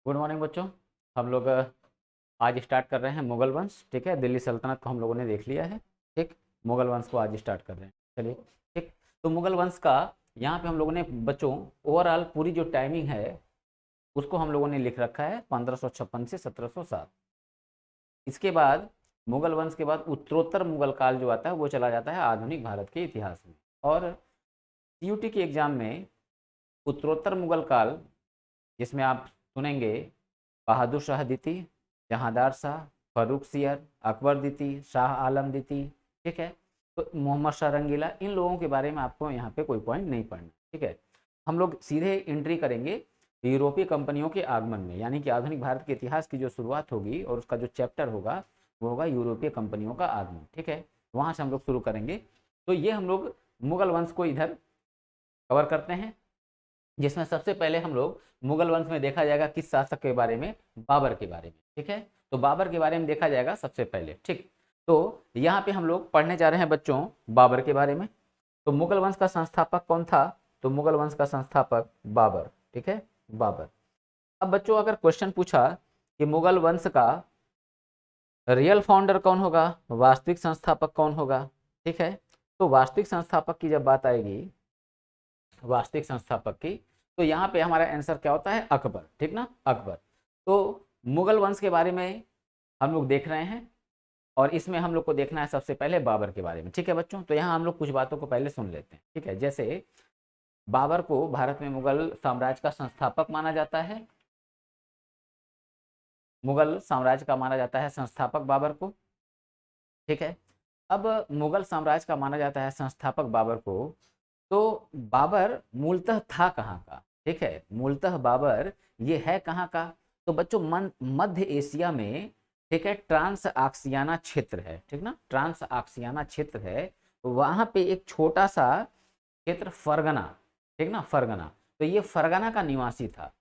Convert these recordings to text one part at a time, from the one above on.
Good morning बच्चों। हम लोग आज स्टार्ट कर रहे हैं मुगल वंश। ठीक है, दिल्ली सल्तनत को हम लोगों ने देख लिया है। ठीक, मुगल वंश को आज स्टार्ट कर रहे हैं। चलिए। ठीक, तो मुगल वंश का यहाँ पे हम लोगों ने बच्चों ओवरऑल पूरी जो टाइमिंग है उसको हम लोगों ने लिख रखा है 1556 से 1707। इसके बाद मुगल वंश के बाद उत्तरोत्तर मुगल काल जो आता है वो चला जाता है आधुनिक भारत के इतिहास में। और सीयूटी के एग्जाम में उत्तरोत्तर मुगल काल जिसमें आप सुनेंगे बहादुर शाह द्वितीय, जहांदार शाह, फर्रुख सियर, अकबर द्वितीय, शाह आलम द्वितीय। ठीक है, तो मोहम्मद शाह रंगीला, इन लोगों के बारे में आपको यहाँ पे कोई पॉइंट नहीं पढ़ना। ठीक है, हम लोग सीधे एंट्री करेंगे यूरोपीय कंपनियों के आगमन में, यानी कि आधुनिक भारत के इतिहास की जो शुरुआत होगी और उसका जो चैप्टर होगा वो होगा यूरोपीय कंपनियों का आगमन। ठीक है, वहाँ से हम लोग शुरू करेंगे। तो ये हम लोग मुगल वंश को इधर कवर करते हैं, जिसमें सबसे पहले हम लोग मुगल वंश में देखा जाएगा किस शासक के बारे में, बाबर के बारे में। ठीक है, तो बाबर के बारे में देखा जाएगा सबसे पहले। ठीक, तो यहाँ पे हम लोग पढ़ने जा रहे हैं बच्चों बाबर के बारे में। तो मुगल वंश का संस्थापक कौन था? तो मुगल वंश का संस्थापक बाबर। ठीक है, बाबर। अब बच्चों अगर क्वेश्चन पूछा कि मुगल वंश का रियल फाउंडर कौन होगा, वास्तविक संस्थापक कौन होगा, ठीक है, तो वास्तविक संस्थापक की जब बात आएगी, वास्तविक संस्थापक की, तो यहाँ पे हमारा आंसर क्या होता है? अकबर। ठीक ना, अकबर। तो मुगल वंश के बारे में हम लोग देख रहे हैं और इसमें हम लोग को देखना है सबसे पहले बाबर के बारे में। ठीक है बच्चों, तो यहाँ हम लोग कुछ बातों को पहले सुन लेते हैं। ठीक है, जैसे बाबर को भारत में मुगल साम्राज्य का संस्थापक माना जाता है, मुगल साम्राज्य का माना जाता है संस्थापक बाबर को। ठीक है, अब मुगल साम्राज्य का माना जाता है संस्थापक बाबर को, तो बाबर मूलतः था कहाँ का? ठीक है, मूलतः बाबर ये है कहाँ का? तो बच्चों मध्य एशिया में, ठीक है, ट्रांस आक्सियाना क्षेत्र है। ठीक ना, ट्रांस आक्सियाना क्षेत्र है, वहां पे एक छोटा सा क्षेत्र फरगना, ठीक ना, फरगना, तो ये फरगना का निवासी था।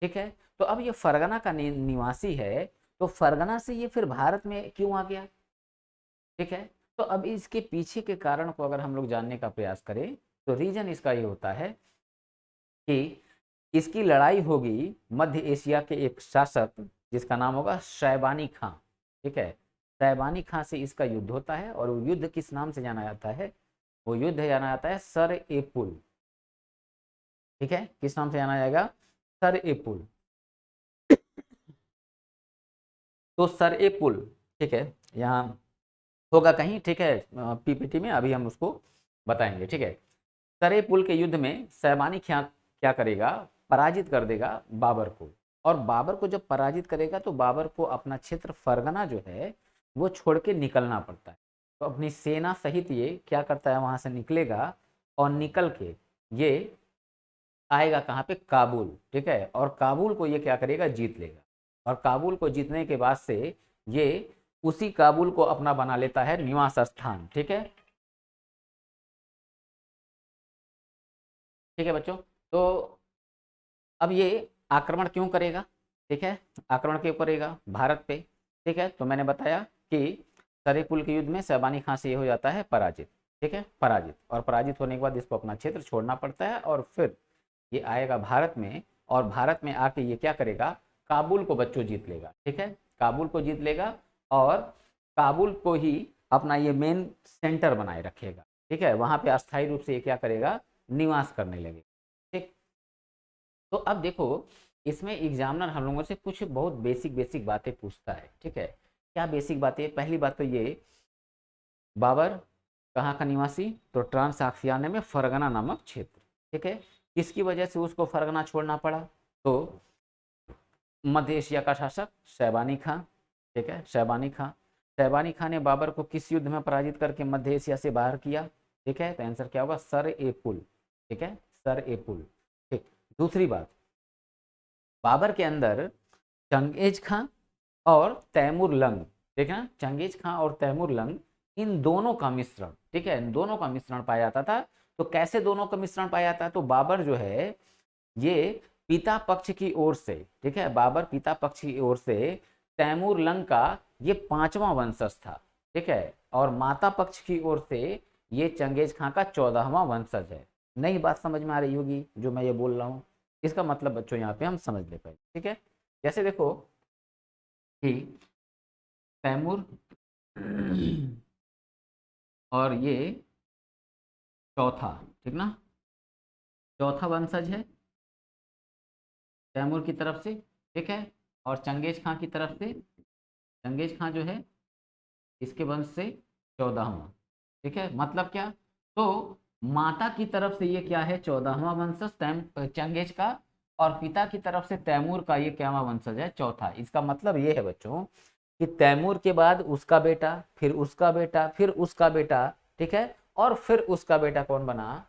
ठीक है, तो अब ये फरगना का निवासी है, तो फरगना से ये फिर भारत में क्यों आ गया? ठीक है, तो अब इसके पीछे के कारण को अगर हम लोग जानने का प्रयास करें तो रीजन इसका ये होता है कि इसकी लड़ाई होगी मध्य एशिया के एक शासक जिसका नाम होगा शैबानी खां। ठीक है, शैबानी खां से इसका युद्ध होता है और वो युद्ध किस नाम से जाना जाता है? वो युद्ध जाना जाता है सर ए पुल। ठीक है, किस नाम से जाना जाएगा? सर ए पुल। तो सर ए पुल, ठीक है, यहाँ होगा कहीं। ठीक है, पीपीटी में अभी हम उसको बताएंगे। ठीक है, सरे पुल के युद्ध में सैबानी क्या क्या करेगा? पराजित कर देगा बाबर को। और बाबर को जब पराजित करेगा तो बाबर को अपना क्षेत्र फरगना जो है वो छोड़ के निकलना पड़ता है। तो अपनी सेना सहित ये क्या करता है, वहां से निकलेगा और निकल के ये आएगा कहाँ पे? काबुल। ठीक है, और काबुल को ये क्या करेगा? जीत लेगा। और काबुल को जीतने के बाद से ये उसी काबुल को अपना बना लेता है निवास स्थान। ठीक है, ठीक है बच्चों। तो अब ये आक्रमण क्यों करेगा? ठीक है, आक्रमण क्यों करेगा भारत पे? ठीक है, तो मैंने बताया कि सरीपुल के युद्ध में शैबानी खां से ये हो जाता है पराजित। ठीक है, पराजित, और पराजित होने के बाद इसको अपना क्षेत्र छोड़ना पड़ता है और फिर ये आएगा भारत में, और भारत में आके ये क्या करेगा? काबुल को बच्चों जीत लेगा। ठीक है, काबुल को जीत लेगा और काबुल को ही अपना ये मेन सेंटर बनाए रखेगा। ठीक है, वहां पे अस्थायी रूप से ये क्या करेगा? निवास करने लगेगा। ठीक, तो अब देखो इसमें एग्जामिनर हम लोगों से कुछ बहुत बेसिक बेसिक बातें पूछता है। ठीक है, क्या बेसिक बातें? पहली बात तो ये, बाबर कहाँ का निवासी? तो ट्रांस में फरगना नामक क्षेत्र। ठीक है, किसकी वजह से उसको फरगना छोड़ना पड़ा? तो मध्य एशिया का शासक शैबानी खां। ठीक है, शैबानी खां, शैबानी खां ने बाबर को किस युद्ध में पराजित करके मध्य एशिया से बाहर किया? ठीक है, तो आंसर क्या होगा? सर ए पुल। ठीक है, सर ए पुल। ठीक, दूसरी बात, बाबर के अंदर चंगेज खां और तैमूर लंग, ठीक है ना, चंगेज खां और तैमूर लंग, इन दोनों का मिश्रण, ठीक है, इन दोनों का मिश्रण पाया जाता था। तो कैसे दोनों का मिश्रण पाया जाता है? तो बाबर जो है ये पिता पक्ष की ओर से, ठीक है, बाबर पिता पक्ष की ओर से तैमूर लंग का ये पांचवा वंशज था। ठीक है, और माता पक्ष की ओर से ये चंगेज खां का 14वां वंशज है। नई बात समझ में आ रही होगी जो मैं ये बोल रहा हूँ, इसका मतलब बच्चों यहाँ पे हम समझ ले पाए। ठीक है, जैसे देखो कि तैमूर और ये चौथा, ठीक ना, चौथा वंशज है तैमूर की तरफ से, ठीक है, और चंगेज खां की तरफ से, चंगेज खां जो है इसके वंश से 14वां, ठीक है, मतलब क्या, तो माता की तरफ से ये क्या है, 14वां वंशज चंगेज का, और पिता की तरफ से तैमूर का ये क्यावां वंशज है, चौथा। इसका मतलब ये है बच्चों कि तैमूर के बाद उसका बेटा, फिर उसका बेटा, फिर उसका बेटा, ठीक है, और फिर उसका बेटा कौन बना,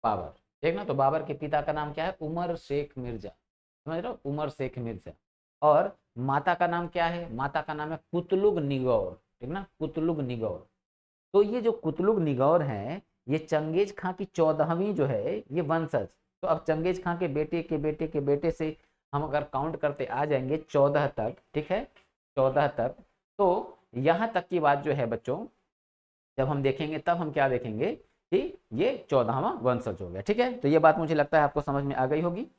बाबर, ठीक ना। तो बाबर के पिता का नाम क्या है, उमर शेख मिर्जा, समझ रहे हो, उमर शेख मिर्जा। और माता का नाम क्या है, माता का नाम है कुतलुग निगौर, ठीक ना, कुतलुग निगौर। तो ये जो कुतलुग निगौर है ये चंगेज खां की 14वीं जो है ये वंशज। तो अब चंगेज खां के बेटे के बेटे के बेटे से हम अगर काउंट करते आ जाएंगे 14 तक, ठीक है, 14 तक, तो यहाँ तक की बात जो है बच्चों जब हम देखेंगे तब हम क्या देखेंगे कि ये 14वां वंशज हो गया, ठीक है। तो ये बात मुझे लगता है आपको समझ में आ गई होगी,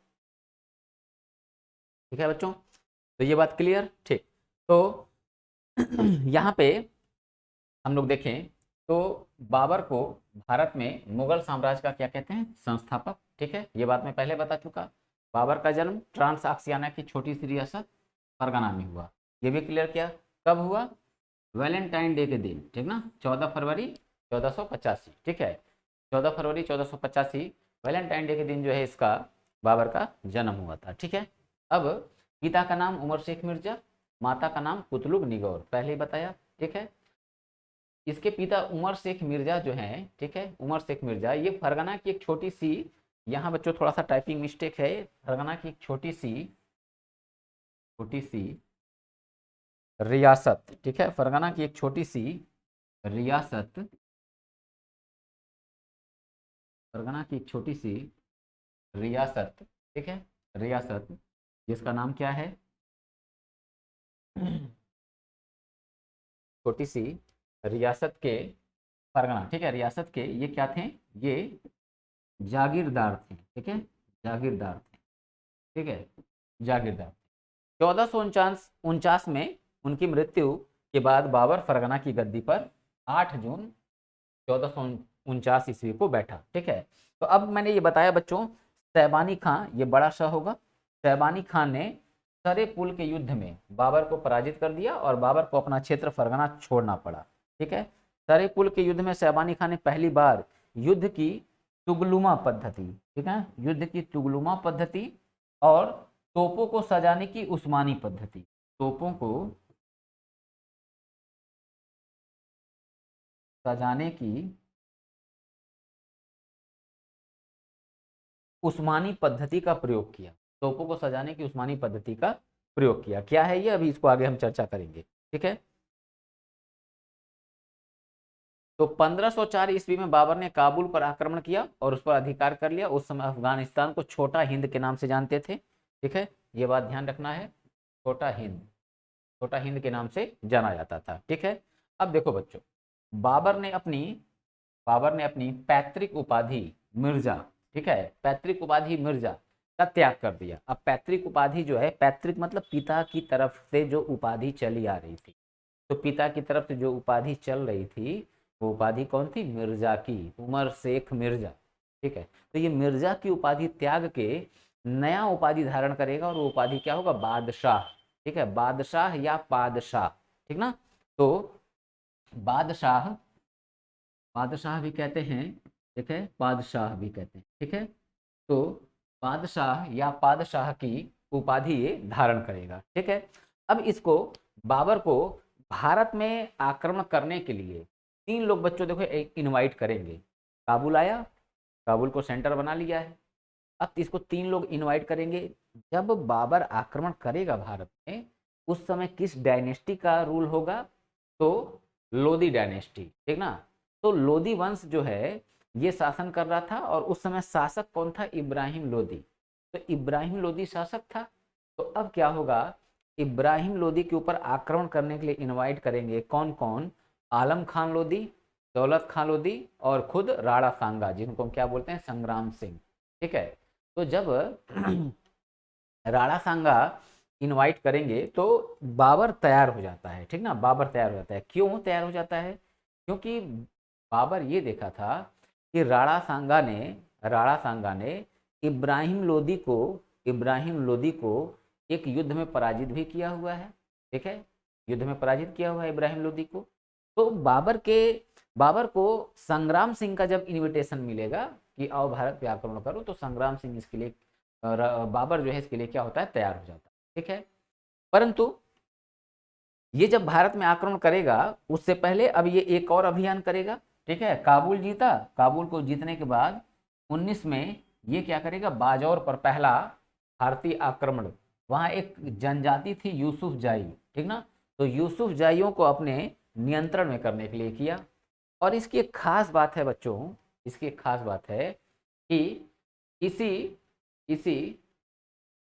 ठीक है बच्चों, तो ये बात क्लियर, ठीक। तो यहाँ पे हम लोग देखें तो बाबर को भारत में मुगल साम्राज्य का क्या कहते हैं, संस्थापक, ठीक है, ये बात मैं पहले बता चुका। बाबर का जन्म ट्रांस आक्सियाना की छोटी सी रियासत फरगना में हुआ, ये भी क्लियर किया। कब हुआ, वैलेंटाइन डे के दिन, ठीक ना, 14 फरवरी 1485, ठीक है, 14 फरवरी 1485 वैलेंटाइन डे के दिन जो है इसका बाबर का जन्म हुआ था, ठीक है। अब पिता का नाम उमर शेख मिर्जा, माता का नाम कुतलुग निगौर, पहले ही बताया, ठीक है। इसके पिता उमर शेख मिर्जा जो हैं, ठीक है, उमर शेख मिर्जा ये फरगना की एक छोटी सी, यहाँ बच्चों थोड़ा सा टाइपिंग मिस्टेक है, फरगना की एक छोटी सी रियासत, ठीक है, फरगना की एक छोटी सी रियासत, फरगना की एक छोटी सी रियासत, ठीक है, रियासत जिसका नाम क्या है छोटी सी रियासत के फरगना, ठीक है, रियासत के ये क्या थे, ये जागीरदार थे, ठीक है, जागीरदार थे, ठीक है, जागीरदार। 1449 में उनकी मृत्यु के बाद बाबर फरगना की गद्दी पर 8 जून 1449 ईस्वी को बैठा, ठीक है। तो अब मैंने ये बताया बच्चों, सैबानी खां ये बड़ा शाह होगा, सैबानी खान ने सरे पुल के युद्ध में बाबर को पराजित कर दिया और बाबर को अपना क्षेत्र फरगना छोड़ना पड़ा, ठीक है। सरे पुल के युद्ध में सैबानी खान ने पहली बार युद्ध की तुगलुमा पद्धति, ठीक है, युद्ध की तुगलुमा पद्धति और तोपों को सजाने की उस्मानी पद्धति, तोपों को सजाने की उस्मानी पद्धति का प्रयोग किया, तोपों को सजाने की उस्मानी पद्धति का प्रयोग किया। क्या है ये, अभी इसको आगे हम चर्चा करेंगे, ठीक है। तो 1504 ईस्वी में बाबर ने काबुल पर आक्रमण किया और उस पर अधिकार कर लिया। उस समय अफगानिस्तान को छोटा हिंद के नाम से जानते थे, ठीक है, ये बात ध्यान रखना है, छोटा हिंद, छोटा हिंद के नाम से जाना जाता था, ठीक है। अब देखो बच्चों, बाबर ने अपनी बाबर ने अपनी पैतृक उपाधि मिर्जा, ठीक है, पैतृक उपाधि मिर्जा का त्याग कर दिया। अब पैतृक उपाधि जो है, पैतृक मतलब पिता की तरफ से जो उपाधि चली आ रही थी, तो पिता की तरफ से जो उपाधि चल रही थी वो उपाधि कौन थी, मिर्जा की, उमर शेख मिर्जा, ठीक है। तो ये मिर्जा की उपाधि त्याग के नया उपाधि धारण करेगा और वो उपाधि क्या होगा, बादशाह, ठीक है, बादशाह या पादशाह, ठीक ना। तो बादशाह, बादशाह भी कहते हैं, ठीक है, बादशाह भी कहते हैं, ठीक है। तो बादशाह या पादशाह की उपाधि ये धारण करेगा, ठीक है। अब इसको बाबर को भारत में आक्रमण करने के लिए 3 लोग बच्चों देखो एक इनवाइट करेंगे, काबुल आया, काबुल को सेंटर बना लिया है, अब इसको 3 लोग इनवाइट करेंगे। जब बाबर आक्रमण करेगा भारत में उस समय किस डायनेस्टी का रूल होगा, तो लोदी डायनेस्टी, ठीक ना। तो लोदी वंश जो है ये शासन कर रहा था और उस समय शासक कौन था, इब्राहिम लोदी। तो इब्राहिम लोदी शासक था। तो अब क्या होगा, इब्राहिम लोदी के ऊपर आक्रमण करने के लिए इनवाइट करेंगे कौन कौन, आलम खान लोदी, दौलत खान लोदी और खुद राणा सांगा जिनको हम क्या बोलते हैं, संग्राम सिंह, ठीक है। तो जब राणा सांगा इनवाइट करेंगे तो बाबर तैयार हो जाता है, ठीक ना, बाबर तैयार हो जाता है। क्यों तैयार हो जाता है? क्योंकि बाबर ये देखा था कि राणा सांगा ने इब्राहिम लोदी को एक युद्ध में पराजित भी किया हुआ है, ठीक है, युद्ध में पराजित किया हुआ है इब्राहिम लोदी को। तो बाबर को संग्राम सिंह का जब इनविटेशन मिलेगा कि आओ भारत पे आक्रमण करो, तो संग्राम सिंह इसके लिए बाबर जो है इसके लिए क्या होता है, तैयार हो जाता है, ठीक है। परंतु ये जब भारत में आक्रमण करेगा उससे पहले अब ये एक और अभियान करेगा, ठीक है। काबुल जीता, काबुल को जीतने के बाद 19 में ये क्या करेगा, बाजौर पर पहला भारतीय आक्रमण। वहां एक जनजाति थी यूसुफ जाई, ठीक ना, तो यूसुफ जाइयों को अपने नियंत्रण में करने के लिए किया। और इसकी एक खास बात है बच्चों, इसकी एक खास बात है कि इसी इसी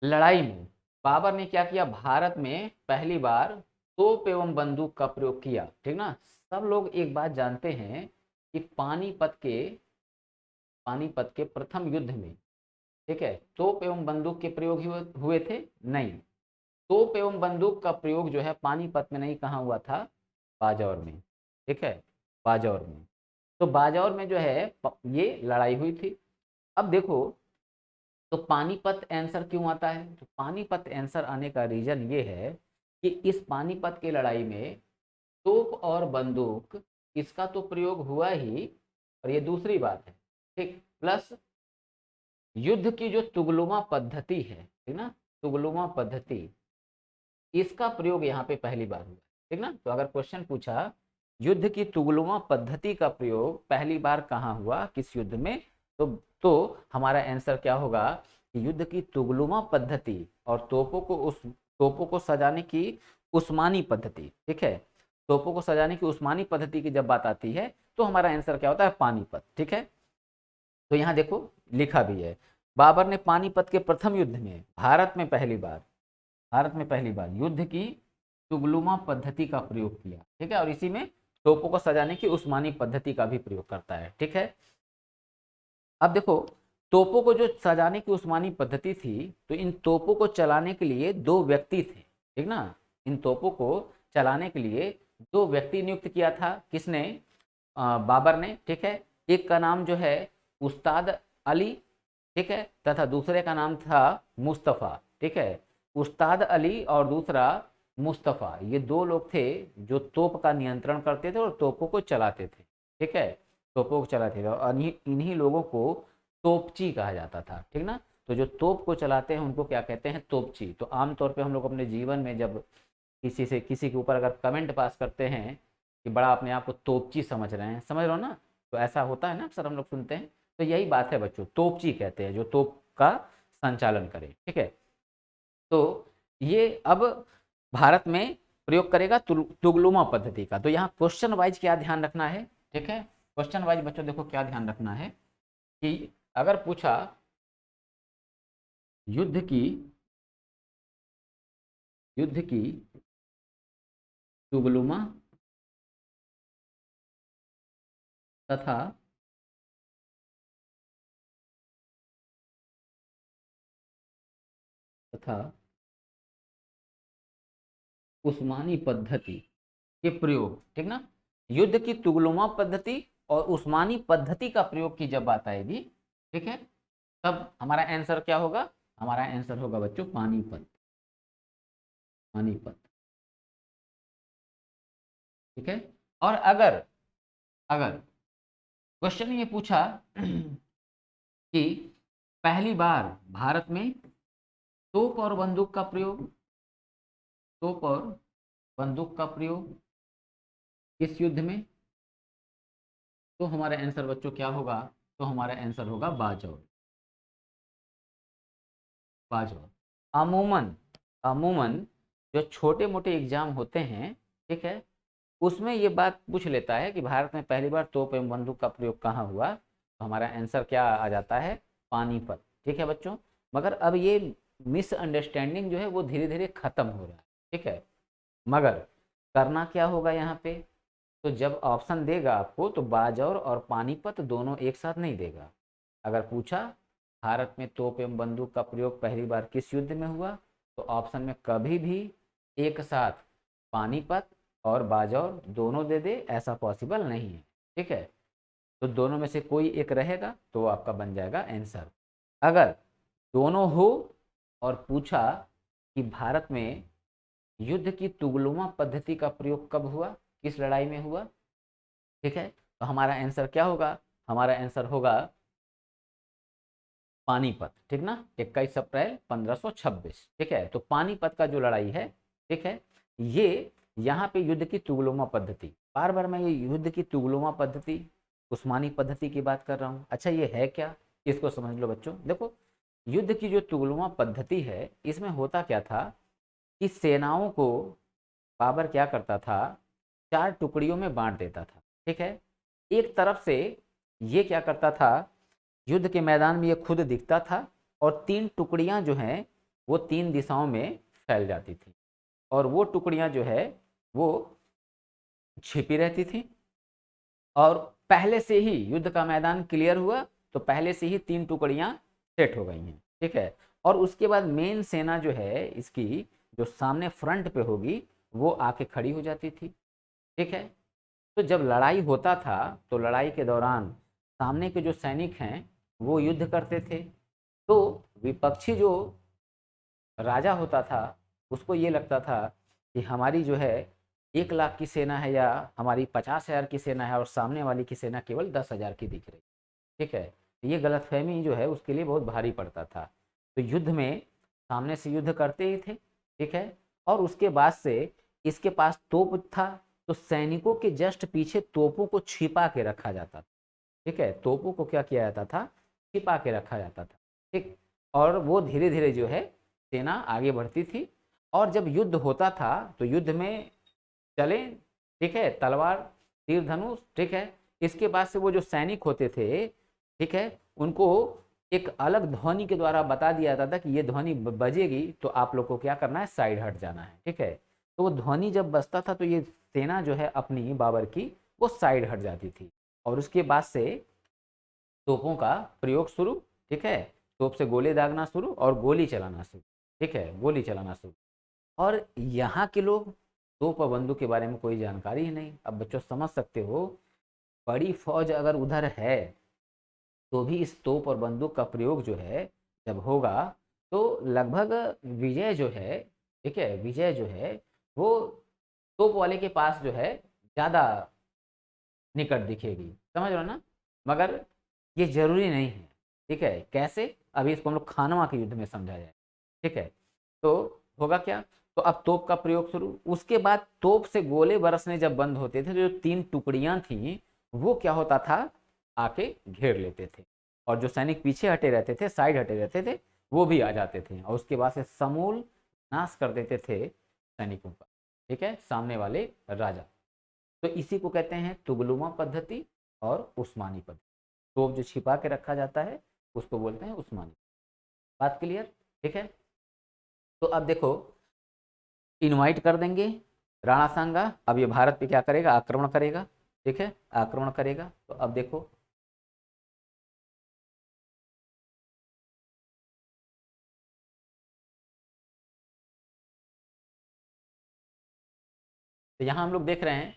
लड़ाई में बाबर ने क्या किया, भारत में पहली बार तोप एवं बंदूक का प्रयोग किया, ठीक ना। सब लोग एक बात जानते हैं कि पानीपत के प्रथम युद्ध में, ठीक है, तोप एवं बंदूक के प्रयोग हुए थे नहीं। तोप एवं बंदूक का प्रयोग जो है पानीपत में नहीं, कहाँ हुआ था, बाजौर में, ठीक है, बाजौर में। तो बाजौर में जो है ये लड़ाई हुई थी। अब देखो, तो पानीपत आंसर क्यों आता है, तो पानीपत आंसर आने का रीजन ये है कि इस पानीपत की लड़ाई में तोप और बंदूक इसका तो प्रयोग हुआ ही, और ये दूसरी बात है, ठीक, प्लस युद्ध की जो तुगलुमा पद्धति है, ठीक ना, तुगलुमा पद्धति, इसका प्रयोग यहाँ पे पहली बार हुआ, ठीक ना। तो अगर क्वेश्चन पूछा युद्ध की तुगलुमा पद्धति का प्रयोग पहली बार कहाँ हुआ, किस युद्ध में, तो हमारा आंसर क्या होगा कि युद्ध की तुगलुमा पद्धति और तोपों को सजाने की उस्मानी पद्धति, ठीक है, तोपों को सजाने की उस्मानी पद्धति की जब बात आती है तो हमारा आंसर क्या होता है, पानीपत, ठीक है। तो यहाँ देखो लिखा भी है, बाबर ने पानीपत के प्रथम युद्ध में भारत में पहली बार युद्ध की तुगलुमा पद्धति का प्रयोग किया, ठीक है, और इसी में तोपों को सजाने की उस्मानी पद्धति का भी प्रयोग करता है, ठीक है। अब देखो, तोपों को जो सजाने की उस्मानी पद्धति थी, तो इन तोपों को चलाने के लिए दो व्यक्ति थे, ठीक ना, इन तोपों को चलाने के लिए दो व्यक्ति नियुक्त किया था, किसने, बाबर ने, ठीक है। एक का नाम जो है उस्ताद अली, ठीक है, तथा दूसरे का नाम था मुस्तफ़ा, ठीक है। उस्ताद अली और दूसरा मुस्तफ़ा, ये दो लोग थे जो तोप का नियंत्रण करते थे और तोपों को चलाते थे, ठीक है, तोपों को चलाते थे, और इन्हीं लोगों को तोपची कहा जाता था, ठीक ना। तो जो तोप को चलाते हैं उनको क्या कहते हैं, तोपची। तो आमतौर पे हम लोग अपने जीवन में जब किसी के ऊपर अगर कमेंट पास करते हैं कि बड़ा अपने आप को तोपची समझ रहे हैं, समझ रहे हो ना, तो ऐसा होता है ना, अक्सर हम लोग सुनते हैं। तो यही बात है बच्चों, तोपची कहते हैं जो तोप का संचालन करे, ठीक है। तो ये अब भारत में प्रयोग करेगा तुगलुमा पद्धति का। तो यहाँ क्वेश्चन वाइज क्या ध्यान रखना है, ठीक है, क्वेश्चन वाइज बच्चों देखो क्या ध्यान रखना है कि अगर पूछा युद्ध की तुगलुमा तथा तथा उस्मानी पद्धति के प्रयोग, ठीक ना, युद्ध की तुगलुमा पद्धति और उस्मानी पद्धति का प्रयोग की जब बात आएगी, ठीक है, तब हमारा आंसर क्या होगा, हमारा आंसर होगा बच्चों पानीपत, पानीपत, ठीक है। और अगर अगर क्वेश्चन ये पूछा कि पहली बार भारत में तोप और बंदूक का प्रयोग, तोप और बंदूक का प्रयोग किस युद्ध में, तो हमारा आंसर बच्चों क्या होगा, तो हमारा आंसर होगा बाजौर, बाजौर। अमूमन अमूमन जो छोटे मोटे एग्जाम होते हैं, ठीक है, उसमें ये बात पूछ लेता है कि भारत में पहली बार तोप एवं बंदूक का प्रयोग कहाँ हुआ, तो हमारा आंसर क्या आ जाता है, पानीपत, ठीक है बच्चों। मगर अब ये मिसअंडरस्टैंडिंग जो है वो धीरे धीरे खत्म हो रहा है, ठीक है। मगर करना क्या होगा यहाँ पे, तो जब ऑप्शन देगा आपको तो बाजौर और पानीपत दोनों एक साथ नहीं देगा। अगर पूछा भारत में तोप एवं बंदूक का प्रयोग पहली बार किस युद्ध में हुआ? तो ऑप्शन में कभी भी एक साथ पानीपत और बाजौर दोनों दे दे, ऐसा पॉसिबल नहीं है। ठीक है, तो दोनों में से कोई एक रहेगा तो आपका बन जाएगा आंसर। अगर दोनों हो और पूछा कि भारत में युद्ध की तुगलुमा पद्धति का प्रयोग कब हुआ, किस लड़ाई में हुआ, ठीक है, तो हमारा आंसर क्या होगा? हमारा आंसर होगा पानीपत। ठीक ना, 21 अप्रैल 1526। ठीक है, तो पानीपत का जो लड़ाई है, ठीक है, ये यहाँ पे युद्ध की तुगलुमा पद्धति, बार बार मैं ये युद्ध की तुगलुमा पद्धति, उस्मानी पद्धति की बात कर रहा हूँ। अच्छा, ये है क्या, इसको समझ लो बच्चों। देखो, युद्ध की जो तुगलुमा पद्धति है, इसमें होता क्या था कि सेनाओं को बाबर क्या करता था, 4 टुकड़ियों में बांट देता था। ठीक है, एक तरफ से ये क्या करता था, युद्ध के मैदान में ये खुद दिखता था और 3 टुकड़ियां जो हैं वो 3 दिशाओं में फैल जाती थी, और वो टुकड़ियां जो है वो छिपी रहती थी। और पहले से ही युद्ध का मैदान क्लियर हुआ तो पहले से ही 3 टुकड़ियां सेट हो गई हैं। ठीक है, और उसके बाद मेन सेना जो है इसकी, जो सामने फ्रंट पे होगी, वो आके खड़ी हो जाती थी। ठीक है, तो जब लड़ाई होता था तो लड़ाई के दौरान सामने के जो सैनिक हैं वो युद्ध करते थे, तो विपक्षी जो राजा होता था उसको ये लगता था कि हमारी जो है 1 लाख की सेना है या हमारी 50,000 की सेना है और सामने वाली की सेना केवल 10,000 की दिख रही। ठीक है, तो ये गलतफहमी जो है उसके लिए बहुत भारी पड़ता था। तो युद्ध में सामने से युद्ध करते ही थे। ठीक है, और उसके बाद से इसके पास तोप था, तो सैनिकों के जस्ट पीछे तोपों को छिपा के रखा जाता था। ठीक है, तोपों को क्या किया जाता था, छिपा के रखा जाता था। ठीक, और वो धीरे धीरे जो है सेना आगे बढ़ती थी, और जब युद्ध होता था तो युद्ध में चले, ठीक है, तलवार, तीर धनुष। ठीक है, इसके बाद से वो जो सैनिक होते थे, ठीक है, उनको एक अलग ध्वनि के द्वारा बता दिया जाता था कि ये ध्वनि बजेगी तो आप लोग को क्या करना है, साइड हट जाना है। ठीक है, तो वो ध्वनि जब बजता था तो ये सेना जो है अपनी बाबर की, वो साइड हट जाती थी, और उसके बाद से तोपों का प्रयोग शुरू। ठीक है, तोप से गोले दागना शुरू और गोली चलाना शुरू। ठीक है, गोली चलाना शुरू। और यहाँ के लोग तोप और बंदूक के बारे में कोई जानकारी ही नहीं। अब बच्चों समझ सकते हो, बड़ी फौज अगर उधर है तो भी इस तोप और बंदूक का प्रयोग जो है जब होगा तो लगभग विजय जो है, ठीक है, विजय जो है वो तोप वाले के पास जो है ज़्यादा निकट दिखेगी। समझ रहे हो ना, मगर ये जरूरी नहीं है। ठीक है, कैसे, अभी इसको हम लोग खानवा के युद्ध में समझा जाए। ठीक है, तो होगा क्या, तो अब तोप का प्रयोग शुरू, उसके बाद तोप से गोले बरसने जब बंद होते थे तो जो 3 टुकड़ियां थी वो क्या होता था, आके घेर लेते थे, और जो सैनिक पीछे हटे रहते थे, साइड हटे रहते थे, वो भी आ जाते थे, और उसके बाद से समूल नाश कर देते थे सैनिकों का। ठीक है, सामने वाले राजा। तो इसी को कहते हैं तुगलुमा पद्धति और उस्मानी पद्धति। तोप जो छिपा के रखा जाता है उसको बोलते हैं उस्मानी। बात क्लियर? ठीक है, तो अब देखो, इनवाइट कर देंगे राणा सांगा, अब ये भारत पे क्या करेगा, आक्रमण करेगा। ठीक है, आक्रमण करेगा, तो अब देखो, तो यहाँ हम लोग देख रहे हैं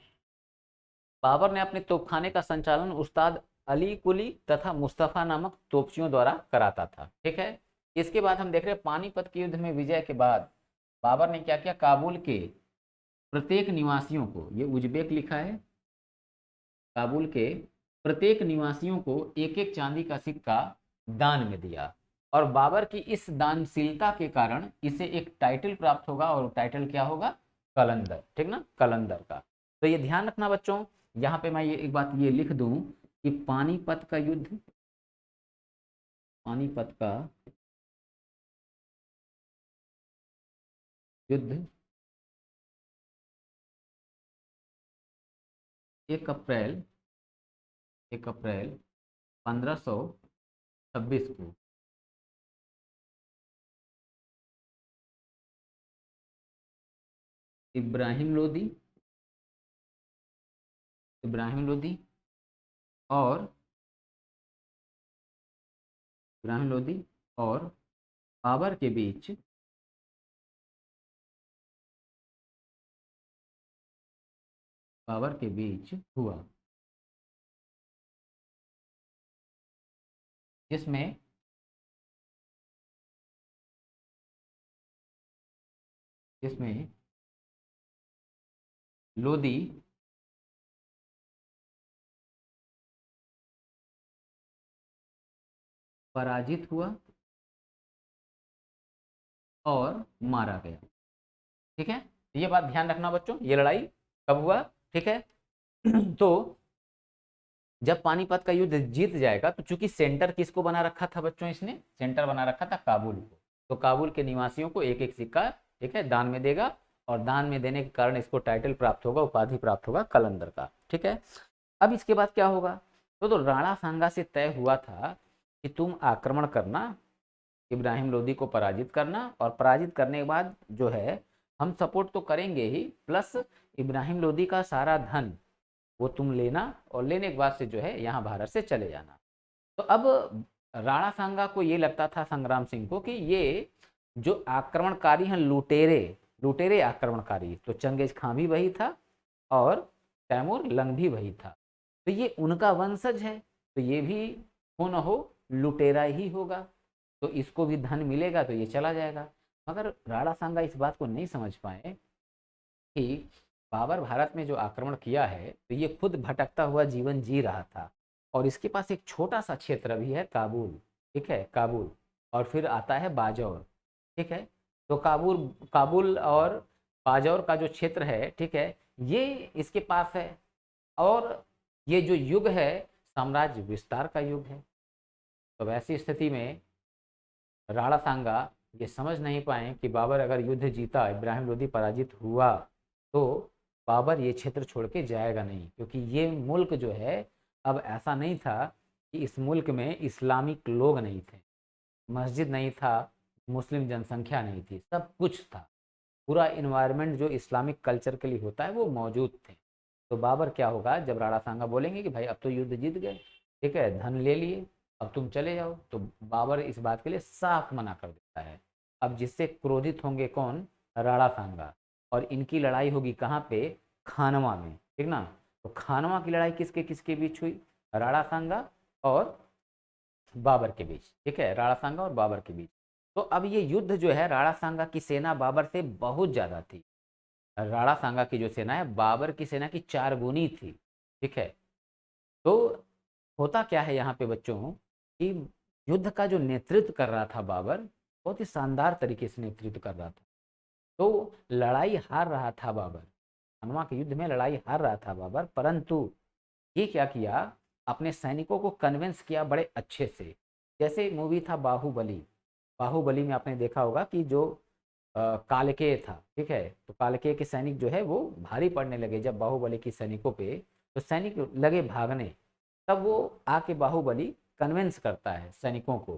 बाबर ने अपने तोपखाने का संचालन उस्ताद अली कुली तथा मुस्तफ़ा नामक तोपचियों द्वारा कराता था। ठीक है, इसके बाद हम देख रहे हैं पानीपत के युद्ध में विजय के बाद बाबर ने क्या किया, काबुल के प्रत्येक निवासियों को, ये उज्बेक लिखा है, काबुल के प्रत्येक निवासियों को एक एक चांदी का सिक्का दान में दिया, और बाबर की इस दानशीलता के कारण इसे एक टाइटल प्राप्त होगा, और टाइटल क्या होगा, कलंदर। ठीक ना, कलंदर का। तो ये ध्यान रखना बच्चों, यहाँ पे मैं ये एक बात ये लिख दूं कि पानीपत का युद्ध, पानीपत का युद्ध 1 अप्रैल 1 अप्रैल 1526 को इब्राहिम लोदी, इब्राहिम लोदी और इब्राहिम लोदी और बाबर के बीच हुआ, जिसमें जिसमें लोदी पराजित हुआ और मारा गया। ठीक है, ये बात ध्यान रखना बच्चों, ये लड़ाई कब हुआ, ठीक है। तो जब पानीपत का युद्ध जीत जाएगा तो चूंकि सेंटर किसको बना रखा था बच्चों, इसने सेंटर बना रखा था काबुल को, तो काबुल के निवासियों को एक एक सिक्का, ठीक है, दान में देगा, और दान में देने के कारण इसको टाइटल प्राप्त होगा, उपाधि प्राप्त होगा कलंदर का। ठीक है, अब इसके बाद क्या होगा, तो राणा सांगा से तय हुआ था कि तुम आक्रमण करना, इब्राहिम लोदी को पराजित करना, और पराजित करने के बाद जो है हम सपोर्ट तो करेंगे ही, प्लस इब्राहिम लोदी का सारा धन वो तुम लेना, और लेने के बाद से जो है यहाँ भारत से चले जाना। तो अब राणा सांगा को ये लगता था, संग्राम सिंह को, कि ये जो आक्रमणकारी हैं, लुटेरे लुटेरे आक्रमणकारी, तो चंगेज खां भी वही था और तैमूर लंग भी वही था, तो ये उनका वंशज है, तो ये भी हो न हो लुटेरा ही होगा, तो इसको भी धन मिलेगा तो ये चला जाएगा। मगर राणा सांगा इस बात को नहीं समझ पाए कि बाबर भारत में जो आक्रमण किया है तो ये खुद भटकता हुआ जीवन जी रहा था, और इसके पास एक छोटा सा क्षेत्र भी है काबुल, ठीक है, काबुल, और फिर आता है बाजौर, ठीक है। तो काबुल काबुल और बाजौर का जो क्षेत्र है, ठीक है, ये इसके पास है, और ये जो युग है साम्राज्य विस्तार का युग है। तो वैसी स्थिति में राणा सांगा ये समझ नहीं पाए कि बाबर अगर युद्ध जीता, इब्राहिम लोदी पराजित हुआ, तो बाबर ये क्षेत्र छोड़ के जाएगा नहीं, क्योंकि ये मुल्क जो है अब ऐसा नहीं था कि इस मुल्क में इस्लामिक लोग नहीं थे, मस्जिद नहीं था, मुस्लिम जनसंख्या नहीं थी, सब कुछ था, पूरा इन्वायरमेंट जो इस्लामिक कल्चर के लिए होता है वो मौजूद थे। तो बाबर क्या होगा, जब राणा सांगा बोलेंगे कि भाई अब तो युद्ध जीत गए, ठीक है, धन ले लिए, अब तुम चले जाओ, तो बाबर इस बात के लिए साफ मना कर देता है। अब जिससे क्रोधित होंगे कौन, राणा सांगा, और इनकी लड़ाई होगी कहाँ पे, खानवा में, ठीक ना। तो खानवा की लड़ाई किसके किसके बीच हुई, राणा सांगा और बाबर के बीच, ठीक है, राणा सांगा और बाबर के बीच। तो अब ये युद्ध जो है, राणा सांगा की सेना बाबर से बहुत ज्यादा थी, राणा सांगा की जो सेना है बाबर की सेना की 4 गुनी थी, ठीक है। तो होता क्या है यहाँ पे बच्चों, कि युद्ध का जो नेतृत्व कर रहा था बाबर, बहुत ही शानदार तरीके से नेतृत्व कर रहा था, तो लड़ाई हार रहा था बाबर, हनुमा के युद्ध में लड़ाई हार रहा था बाबर, परंतु ये क्या किया, अपने सैनिकों को कन्विंस किया बड़े अच्छे से। जैसे मूवी था बाहुबली, बाहुबली में आपने देखा होगा कि जो कालकेय था, ठीक है, तो कालकेय के सैनिक जो है वो भारी पड़ने लगे जब बाहुबली की सैनिकों पे, तो सैनिक लगे भागने, तब वो आके बाहुबली कन्विंस करता है सैनिकों को,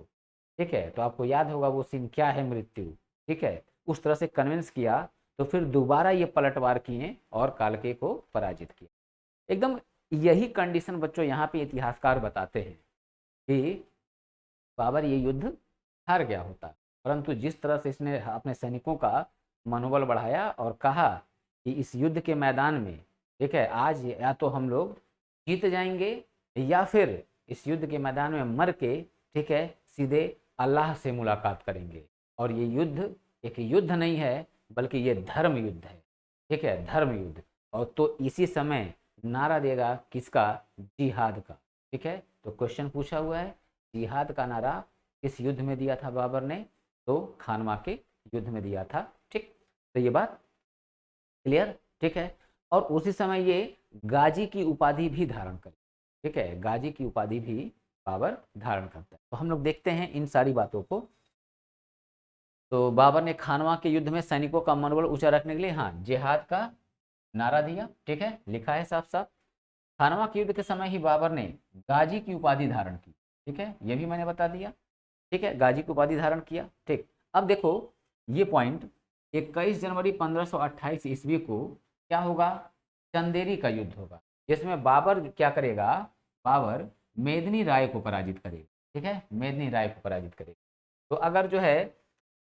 ठीक है, तो आपको याद होगा वो सीन क्या है, मृत्यु, ठीक है, उस तरह से कन्विंस किया, तो फिर दोबारा ये पलटवार किए और कालकेय को पराजित किया। एकदम यही कंडीशन बच्चों यहाँ पे इतिहासकार बताते हैं कि बाबर ये युद्ध हार गया होता, परंतु जिस तरह से इसने अपने सैनिकों का मनोबल बढ़ाया और कहा कि इस युद्ध के मैदान में, ठीक है, आज या तो हम लोग जीत जाएंगे, या फिर इस युद्ध के मैदान में मर के, ठीक है, सीधे अल्लाह से मुलाकात करेंगे, और ये युद्ध एक युद्ध नहीं है बल्कि ये धर्म युद्ध है, ठीक है, धर्म युद्ध। और तो इसी समय नारा देगा किसका, जिहाद का, ठीक है। तो क्वेश्चन पूछा हुआ है, जिहाद का नारा किस युद्ध में दिया था बाबर ने, तो खानवा के युद्ध में दिया था, ठीक। तो ये बात क्लियर, ठीक है। और उसी समय ये गाजी की उपाधि भी धारण करे, ठीक है, गाजी की उपाधि भी बाबर धारण करता है। तो हम लोग देखते हैं इन सारी बातों को। तो बाबर ने खानवा के युद्ध में सैनिकों का मनोबल ऊंचा रखने के लिए, हाँ, जिहाद का नारा दिया, ठीक है, लिखा है साफ साफ। खानवा के युद्ध के समय ही बाबर ने गाजी की उपाधि धारण की, ठीक है, ये भी मैंने बता दिया, ठीक है, गाजी की उपाधि धारण किया, ठीक। अब देखो ये पॉइंट, 21 जनवरी 1528 ईस्वी को क्या होगा, चंदेरी का युद्ध होगा, जिसमें बाबर क्या करेगा, बाबर मेदिनी राय को पराजित करेगा, ठीक है, मेदिनी राय को पराजित करेगी। तो अगर जो है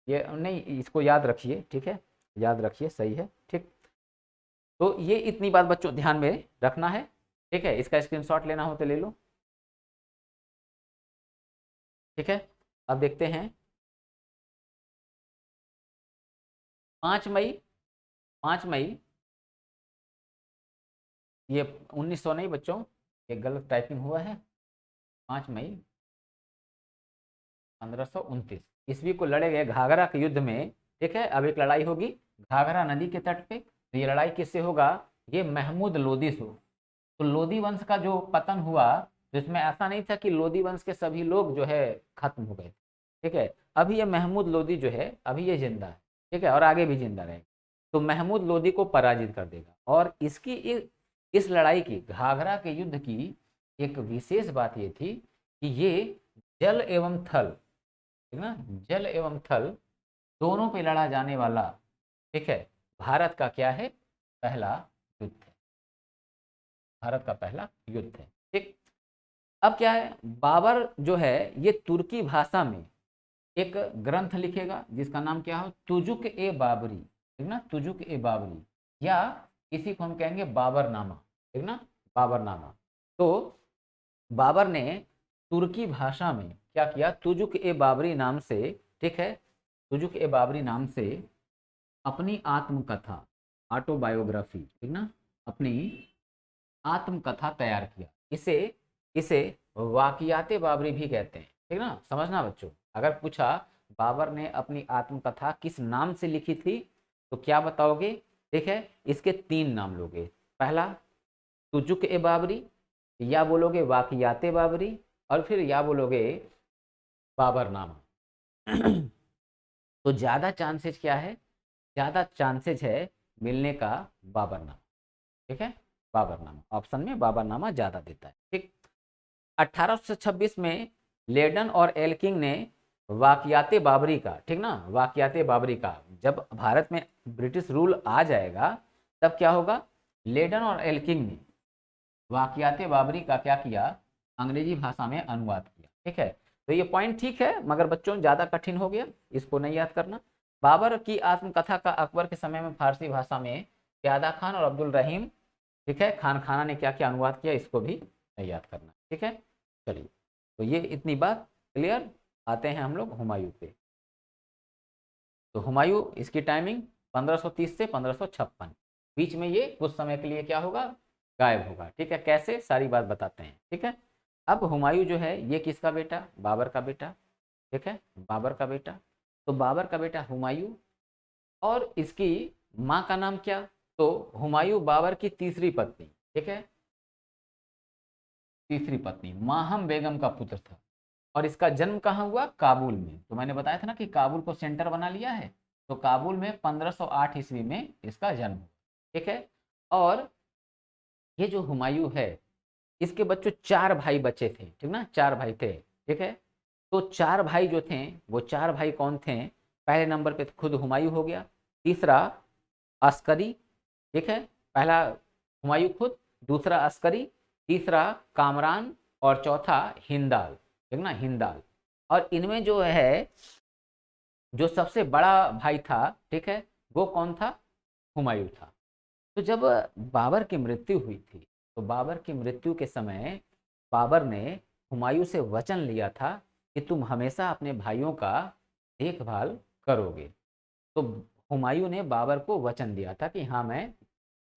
ये नहीं, इसको याद रखिए, ठीक है, याद रखिए, सही है, ठीक। तो ये इतनी बात बच्चों ध्यान में रखना है, ठीक है। इसका स्क्रीनशॉट लेना हो तो ले लो, ठीक है। अब देखते हैं 5 मई, 5 मई, ये 1900 नहीं बच्चों, ये गलत टाइपिंग हुआ है। 5 मई 1529 ईस्वी को लड़े गए घाघरा के युद्ध में, ठीक है। अब एक लड़ाई होगी घाघरा नदी के तट पे। तो ये लड़ाई किससे होगा? ये महमूद लोदी से। तो लोदी वंश का जो पतन हुआ, जिसमें ऐसा नहीं था कि लोदी वंश के सभी लोग जो है खत्म हो गए, ठीक है। अभी ये महमूद लोदी जो है अभी ये जिंदा है, ठीक है, और आगे भी जिंदा रहेगा। तो महमूद लोदी को पराजित कर देगा। और इसकी इस लड़ाई की, घाघरा के युद्ध की एक विशेष बात ये थी कि ये जल एवं थल, ठीक ना, जल एवं थल दोनों पे लड़ा जाने वाला, ठीक है, भारत का क्या है, पहला युद्ध है। भारत का पहला युद्ध है, ठीक। अब क्या है, बाबर जो है ये तुर्की भाषा में एक ग्रंथ लिखेगा जिसका नाम क्या हो, तुजुक ए बाबरी, ठीक ना, तुजुक ए बाबरी, या इसी को हम कहेंगे बाबरनामा, ठीक ना, बाबरनामा। तो बाबर ने तुर्की भाषा में क्या किया, तुजुक ए बाबरी नाम से, ठीक है, तुजुक ए बाबरी नाम से अपनी आत्मकथा, ऑटोबायोग्राफी, ठीक ना, अपनी आत्मकथा तैयार किया। इसे इसे वाकियाते बाबरी भी कहते हैं, ठीक ना, समझना बच्चों। अगर पूछा बाबर ने अपनी आत्मकथा किस नाम से लिखी थी, तो क्या बताओगे, ठीक है, इसके 3 नाम लोगे। पहला तुजुक ए बाबरी, या बोलोगे वाकियाते बाबरी, और फिर या बोलोगे बाबरनामा। तो ज़्यादा चांसेज क्या है, ज़्यादा चांसेज है मिलने का बाबरनामा, ठीक है, बाबरनामा ऑप्शन में बाबरनामा ज़्यादा देता है, ठीक। 1826 में लेडन और एल्किंग ने वाकियाते बाबरी का, ठीक ना, वाकियाते बाबरी का, जब भारत में ब्रिटिश रूल आ जाएगा तब क्या होगा, लेडन और एल्किंग ने वाकियाते बाबरी का क्या किया, अंग्रेजी भाषा में अनुवाद किया, ठीक है। तो ये पॉइंट ठीक है, मगर बच्चों ज़्यादा कठिन हो गया, इसको नहीं याद करना। बाबर की आत्मकथा का अकबर के समय में फारसी भाषा में प्यादा खान और अब्दुल रहीम, ठीक है, खान खाना ने क्या क्या अनुवाद किया, इसको भी नहीं याद करना, ठीक है। चलिए, तो ये इतनी बात क्लियर। आते हैं हम लोग हुमायूं पे। तो हुमायूं, इसकी टाइमिंग 1530 से 1556, बीच में ये कुछ समय के लिए क्या होगा, गायब होगा, ठीक है। कैसे, सारी बात बताते हैं, ठीक है। अब हुमायूं जो है ये किसका बेटा, बाबर का बेटा, ठीक है, बाबर का बेटा। तो बाबर का बेटा हुमायूं, और इसकी माँ का नाम क्या, तो हुमायूं बाबर की तीसरी पत्नी, ठीक है, तीसरी पत्नी माहम बेगम का पुत्र था। और इसका जन्म कहाँ हुआ, काबुल में। तो मैंने बताया था ना कि काबुल को सेंटर बना लिया है, तो काबुल में 1508 ईस्वी में इसका जन्म हुआ, ठीक है। और ये जो हुमायूं है, इसके बच्चों 4 भाई बच्चे थे, ठीक ना, 4 भाई थे, ठीक है। तो 4 भाई जो थे, वो 4 भाई कौन थे, पहले नंबर पे खुद हुमायूं हो गया, तीसरा अस्करी, ठीक है, पहला हुमायूं खुद, दूसरा अस्करी, तीसरा कामरान, और चौथा हिंदाल, ठीक ना, हिंदाल। और इनमें जो है, जो सबसे बड़ा भाई था, ठीक है, वो कौन था, हुमायूं था। तो जब बाबर की मृत्यु हुई थी, तो बाबर की मृत्यु के समय बाबर ने हुमायूं से वचन लिया था कि तुम हमेशा अपने भाइयों का देखभाल करोगे। तो हुमायूं ने बाबर को वचन दिया था कि हाँ, मैं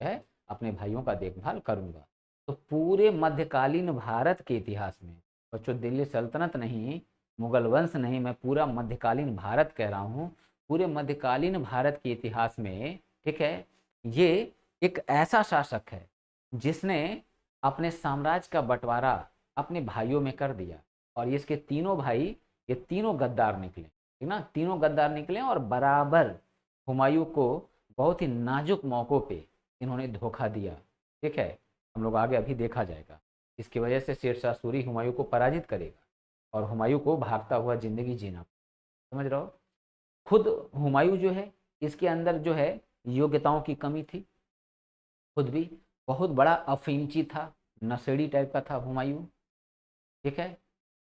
है अपने भाइयों का देखभाल करूंगा। तो पूरे मध्यकालीन भारत के इतिहास में, बच्चों दिल्ली सल्तनत नहीं, मुगल वंश नहीं, मैं पूरा मध्यकालीन भारत कह रहा हूँ, पूरे मध्यकालीन भारत के इतिहास में, ठीक है, ये एक ऐसा शासक है जिसने अपने साम्राज्य का बंटवारा अपने भाइयों में कर दिया। और इसके तीनों भाई, ये तीनों गद्दार निकले, ठीक ना, तीनों गद्दार निकले, और बराबर हुमायूं को बहुत ही नाजुक मौकों पे इन्होंने धोखा दिया, ठीक है। हम लोग आगे अभी देखा जाएगा, इसकी वजह से शेरशाह सूरी हुमायूं को पराजित करेगा और हुमायूं को भागता हुआ जिंदगी जीना, समझ रहे हो। खुद हुमायूं जो है, इसके अंदर जो है योग्यताओं की कमी थी, खुद भी बहुत बड़ा अफीमची था, नशेड़ी टाइप का था हुमायूं, ठीक है।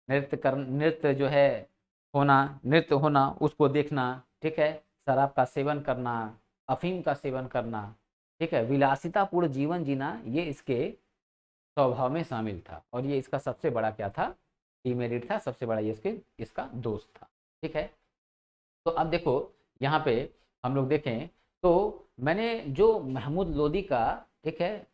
नृत्य जो है होना, नृत्य होना, उसको देखना, ठीक है, शराब का सेवन करना, अफीम का सेवन करना, ठीक है, विलासितापूर्ण जीवन जीना, ये इसके स्वभाव में शामिल था और ये इसका सबसे बड़ा क्या था, डिमेरिट था, सबसे बड़ा ये इसका दोष था। ठीक है, तो अब देखो यहाँ पे हम लोग देखें तो मैंने जो महमूद लोदी का, ठीक है,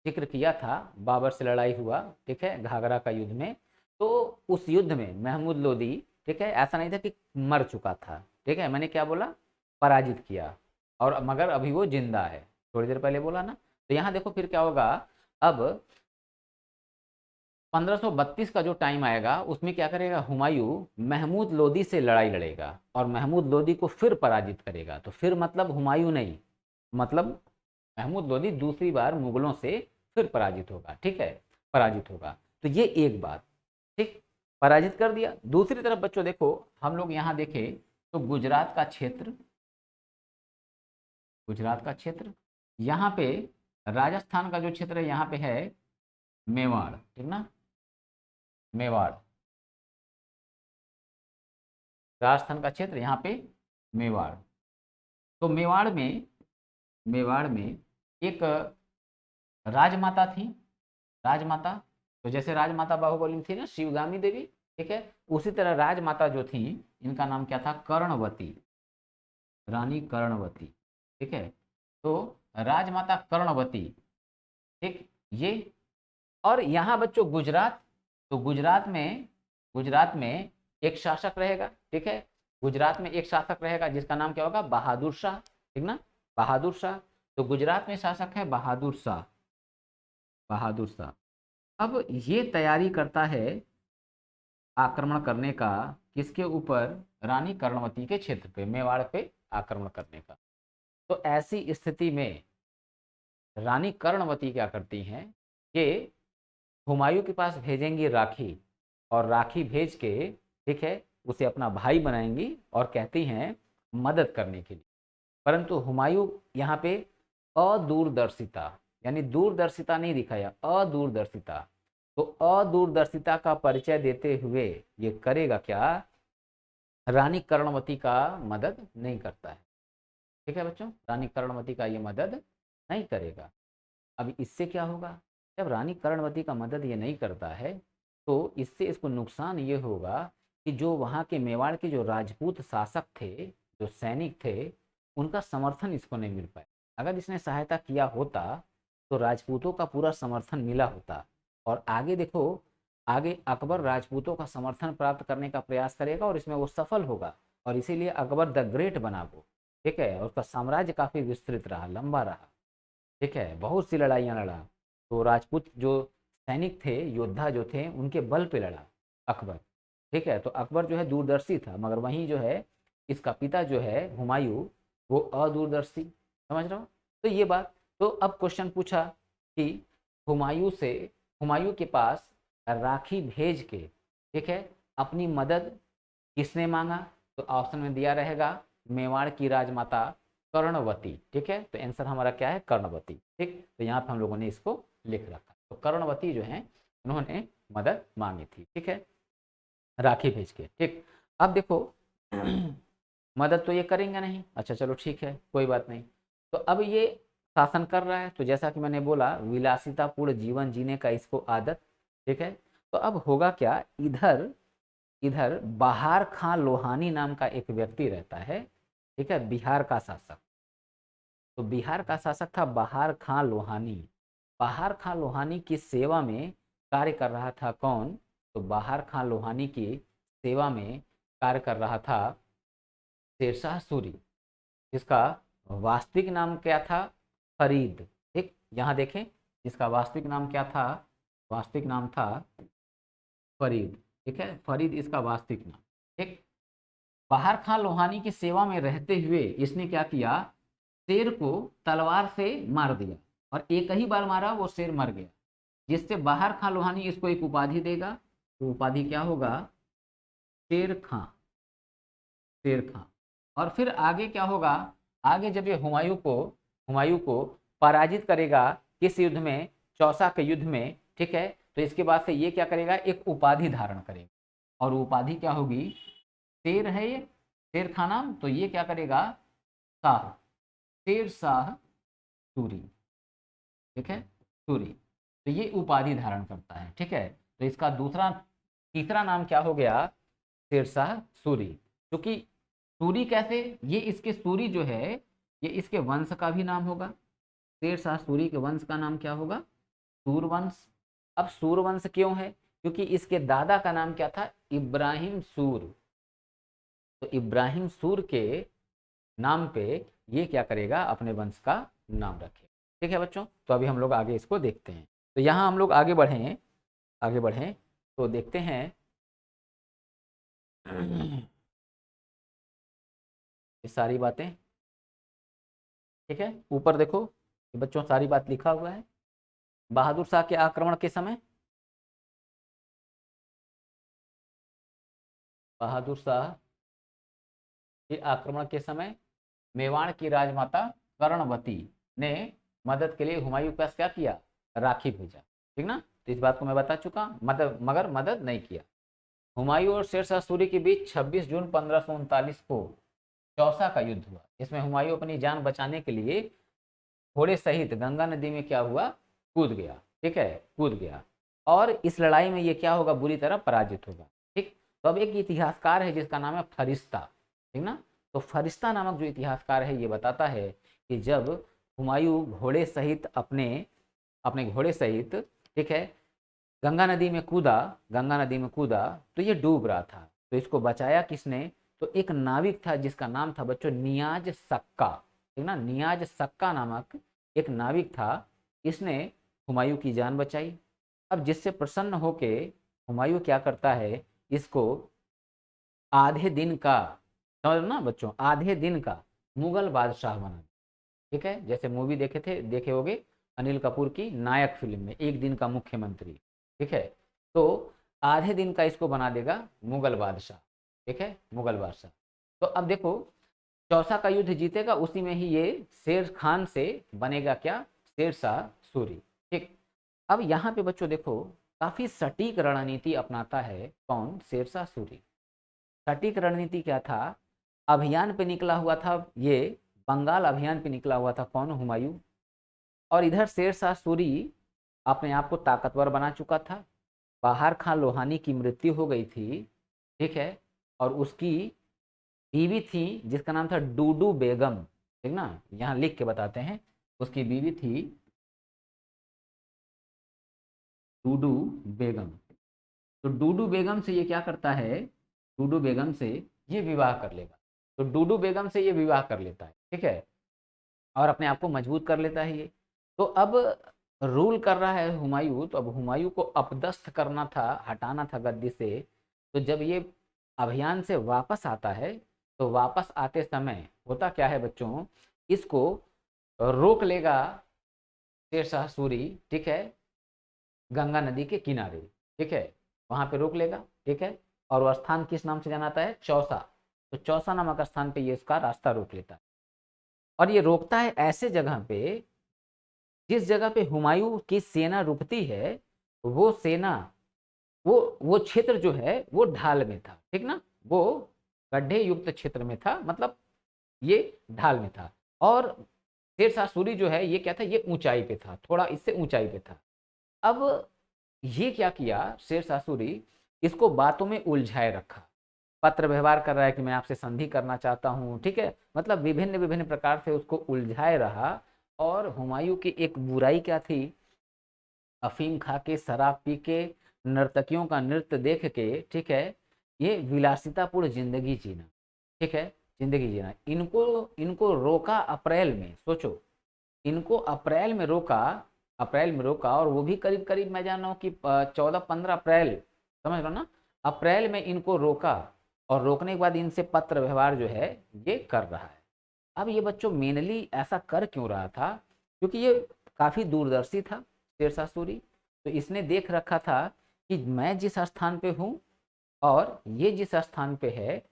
जिक्र किया था, बाबर से लड़ाई हुआ, ठीक है, घाघरा का युद्ध में, तो उस युद्ध में महमूद लोदी, ठीक है, ऐसा नहीं था कि मर चुका था, ठीक है, मैंने क्या बोला, पराजित किया, और मगर अभी वो जिंदा है, थोड़ी देर पहले बोला ना। तो यहाँ देखो फिर क्या होगा, अब 1532 का जो टाइम आएगा उसमें क्या करेगा, हुमायूं महमूद लोदी से लड़ाई लड़ेगा और महमूद लोदी को फिर पराजित करेगा। तो फिर मतलब हुमायूं नहीं, मतलब महमूद लोदी दूसरी बार मुगलों से फिर पराजित होगा, ठीक है, पराजित होगा। तो ये एक बात, ठीक, पराजित कर दिया। दूसरी तरफ बच्चों देखो, हम लोग यहाँ देखें तो गुजरात का क्षेत्र, गुजरात का क्षेत्र, यहाँ पे राजस्थान का जो क्षेत्र है यहाँ पे है मेवाड़, ठीक ना, मेवाड़, राजस्थान का क्षेत्र यहाँ पे मेवाड़। तो मेवाड़ में एक राजमाता थी, राजमाता, तो जैसे राजमाता बाहुबली थी ना शिवगामी देवी, ठीक है, उसी तरह राजमाता जो थी, इनका नाम क्या था, कर्णवती, रानी कर्णवती, ठीक है। तो राजमाता कर्णवती, ठीक, ये, और यहाँ बच्चों गुजरात, तो गुजरात में एक शासक रहेगा, ठीक है, गुजरात में एक शासक रहेगा जिसका नाम क्या होगा, बहादुर शाह, ठीक ना, बहादुर शाह। तो गुजरात में शासक है बहादुर शाह, बहादुर शाह। अब ये तैयारी करता है आक्रमण करने का, किसके ऊपर, रानी कर्णवती के क्षेत्र पे, मेवाड़ पे आक्रमण करने का। तो ऐसी स्थिति में रानी कर्णवती क्या करती हैं, ये हुमायूं के पास भेजेंगी राखी, और राखी भेज के, ठीक है, उसे अपना भाई बनाएंगी और कहती हैं मदद करने के लिए। परंतु हुमायूं यहाँ पे अदूरदर्शिता, यानी दूरदर्शिता नहीं दिखाया, अदूरदर्शिता, तो अदूरदर्शिता का परिचय देते हुए ये करेगा क्या, रानी कर्णवती का मदद नहीं करता है। ठीक है बच्चों, रानी कर्णवती का ये मदद नहीं करेगा। अब इससे क्या होगा, जब रानी कर्णवती का मदद ये नहीं करता है तो इससे इसको नुकसान ये होगा कि जो वहाँ के मेवाड़ के जो राजपूत शासक थे, जो सैनिक थे, उनका समर्थन इसको नहीं मिल पाया। अगर इसने सहायता किया होता तो राजपूतों का पूरा समर्थन मिला होता, और आगे देखो, आगे अकबर राजपूतों का समर्थन प्राप्त करने का प्रयास करेगा और इसमें वो सफल होगा, और इसीलिए अकबर द ग्रेट बना वो, ठीक है, और उसका साम्राज्य काफ़ी विस्तृत रहा, लंबा रहा, ठीक है, बहुत सी लड़ाइयाँ लड़ा। तो राजपूत जो सैनिक थे, योद्धा जो थे, उनके बल पे लड़ा अकबर, ठीक है। तो अकबर जो है दूरदर्शी था, मगर वहीं जो है इसका पिता जो है हुमायूं, वो अदूरदर्शी, समझ रहे हो। तो ये बात, तो अब क्वेश्चन पूछा कि हुमायूं से, हुमायूं के पास राखी भेज के, ठीक है, अपनी मदद किसने मांगा, तो ऑप्शन में दिया रहेगा मेवाड़ की राजमाता कर्णवती, ठीक है, तो आंसर हमारा क्या है, कर्णवती, ठीक। तो यहाँ पे हम लोगों ने इसको लिख रखा, तो कर्णवती जो है उन्होंने मदद मांगी थी, ठीक है, राखी भेज के, ठीक। अब देखो मदद तो ये करेंगे नहीं, अच्छा चलो ठीक है, कोई बात नहीं। तो अब ये शासन कर रहा है, तो जैसा कि मैंने बोला विलासितापूर्ण जीवन जीने का इसको आदत, ठीक है। तो अब होगा क्या, इधर इधर बहार खां लोहानी नाम का एक व्यक्ति रहता है, ठीक है, बिहार का शासक। तो बिहार का शासक था बहार खां लोहानी। बहार खां लोहानी की सेवा में कार्य कर रहा था कौन, तो बहार खां लोहानी की सेवा में कार्य कर रहा था शेरशाह सूरी, जिसका वास्तविक नाम क्या था, फरीद, ठीक, यहाँ देखें, जिसका वास्तविक नाम क्या था, वास्तविक नाम था फरीद, ठीक है, फरीद इसका वास्तविक नाम, ठीक। बहार खां लोहानी की सेवा में रहते हुए इसने क्या किया, शेर को तलवार से मार दिया, और एक ही बार मारा वो शेर मर गया, जिससे बहार खां लोहानी इसको एक उपाधि देगा, तो उपाधि क्या होगा, शेर खां, शेर खां। और फिर आगे क्या होगा, आगे जब ये हुमायूं को पराजित करेगा, किस युद्ध में, चौसा के युद्ध में, ठीक है, तो इसके बाद से ये क्या करेगा, एक उपाधि धारण करेगा, और उपाधि क्या होगी, शेर है ये, शेर था नाम, तो ये क्या करेगा, शाह, शेर शाह सूरी, ठीक है, सूरी। तो ये उपाधि धारण करता है, ठीक है। तो इसका तीसरा नाम क्या हो गया, शेरशाह सूरी। क्योंकि सूरी कैसे, ये इसके सूरी जो है ये इसके वंश का भी नाम होगा। शेरशाह सूरी के वंश का नाम क्या होगा, सूरवंश। अब सूरवंश क्यों है, क्योंकि इसके दादा का नाम क्या था, इब्राहिम सूर। तो इब्राहिम सूर के नाम पे ये क्या करेगा, अपने वंश का नाम रखे। ठीक है बच्चों, तो अभी हम लोग आगे इसको देखते हैं। तो यहाँ हम लोग आगे बढ़ें तो देखते हैं ये सारी बातें, ठीक है। ऊपर देखो बच्चों सारी बात लिखा हुआ है। बहादुर शाह के आक्रमण के समय, बहादुर शाह के आक्रमण के समय मेवाड़ की राजमाता कर्णवती ने मदद के लिए हुमायूं के पास क्या किया, राखी भेजा, ठीक ना। तो इस बात को मैं बता चुका, मगर मदद नहीं किया। हुमायूं और शेरशाह सूरी के बीच 26 जून 1539 को चौसा का युद्ध हुआ। इसमें हुमायूं अपनी जान बचाने के लिए घोड़े सहित गंगा नदी में क्या हुआ, कूद गया, ठीक है, कूद गया। और इस लड़ाई में ये क्या होगा, बुरी तरह पराजित होगा, ठीक। तो अब एक इतिहासकार है जिसका नाम है फरिश्ता, ठीक ना। तो फरिश्ता नामक जो इतिहासकार है ये बताता है कि जब हुमायूं घोड़े सहित अपने अपने घोड़े सहित, ठीक है, गंगा नदी में कूदा तो ये डूब रहा था। तो इसको बचाया किसने, तो एक नाविक था जिसका नाम था बच्चों नियाज सक्का, ठीक ना। नियाज सक्का नामक एक नाविक था, इसने हुमायूं की जान बचाई। अब जिससे प्रसन्न होके हुमायूं क्या करता है, इसको आधे दिन का, समझ ना बच्चों, आधे दिन का मुगल बादशाह बना, ठीक है। जैसे मूवी देखे होगे अनिल कपूर की नायक फिल्म में, एक दिन का मुख्यमंत्री, ठीक है। तो आधे दिन का इसको बना देगा मुगल बादशाह, ठीक है, मुगल बादशाह। तो अब देखो चौसा का युद्ध जीतेगा, उसी में ही ये शेर खान से बनेगा क्या, शेरशाह सूरी, ठीक। अब यहाँ पे बच्चों देखो काफी सटीक रणनीति अपनाता है कौन, शेरशाह सूरी। सटीक रणनीति क्या था, अभियान पे निकला हुआ था ये, बंगाल अभियान पे निकला हुआ था कौन, हुमायूं। और इधर शेरशाह सूरी अपने आप को ताकतवर बना चुका था। बाहर खां लोहानी की मृत्यु हो गई थी, ठीक है। और उसकी बीवी थी जिसका नाम था डूडू बेगम, ठीक ना, यहाँ लिख के बताते हैं। उसकी बीवी थी डूडू बेगम। तो डूडू बेगम से ये क्या करता है, डूडू बेगम से ये विवाह कर लेगा। तो डूडू बेगम से ये विवाह कर लेता है, ठीक है, और अपने आप को मजबूत कर लेता है ये। तो अब रूल कर रहा है हुमायूं, तो अब हुमायूं को अपदस्थ करना था, हटाना था गद्दी से। तो जब ये अभियान से वापस आता है, तो वापस आते समय होता क्या है बच्चों, इसको रोक लेगा शेरशाह सूरी, ठीक है, गंगा नदी के किनारे, ठीक है, वहां पे रोक लेगा, ठीक है। और वह स्थान किस नाम से जाना जाता है, चौसा। तो चौसा नामक स्थान पे ये इसका रास्ता रोक लेता है। और ये रोकता है ऐसे जगह पे जिस जगह पे हुमायूं की सेना रुकती है, वो सेना, वो क्षेत्र जो है वो ढाल में था, ठीक ना, वो गड्ढे युक्त क्षेत्र में था, मतलब ये ढाल में था। और शेरशाह सूरी जो है ये क्या था, ये ऊंचाई पे था, थोड़ा इससे ऊंचाई पे था। अब ये क्या किया शेरशाह सूरी, इसको बातों में उलझाए रखा। पत्र व्यवहार कर रहा है कि मैं आपसे संधि करना चाहता हूँ, ठीक है, मतलब विभिन्न विभिन्न प्रकार से उसको उलझाए रहा। और हुमायूं की एक बुराई क्या थी, अफीम खा के शराब पी के नर्तकियों का नृत्य देख के, ठीक है, ये विलासितापूर्ण जिंदगी जीना, ठीक है, जिंदगी जीना। इनको इनको रोका अप्रैल में, सोचो, इनको अप्रैल में रोका, और वो भी करीब करीब मैं जान रहा हूँ कि 14-15 अप्रैल, समझ रहा ना, अप्रैल में इनको रोका। और रोकने के बाद इनसे पत्र व्यवहार जो है ये कर रहा है। अब ये बच्चों मेनली ऐसा कर क्यों रहा था, क्योंकि ये काफी दूरदर्शी था शेरशाह सूरी। तो इसने देख रखा था कि मैं जिस स्थान पे हूँ और ये जिस स्थान पे है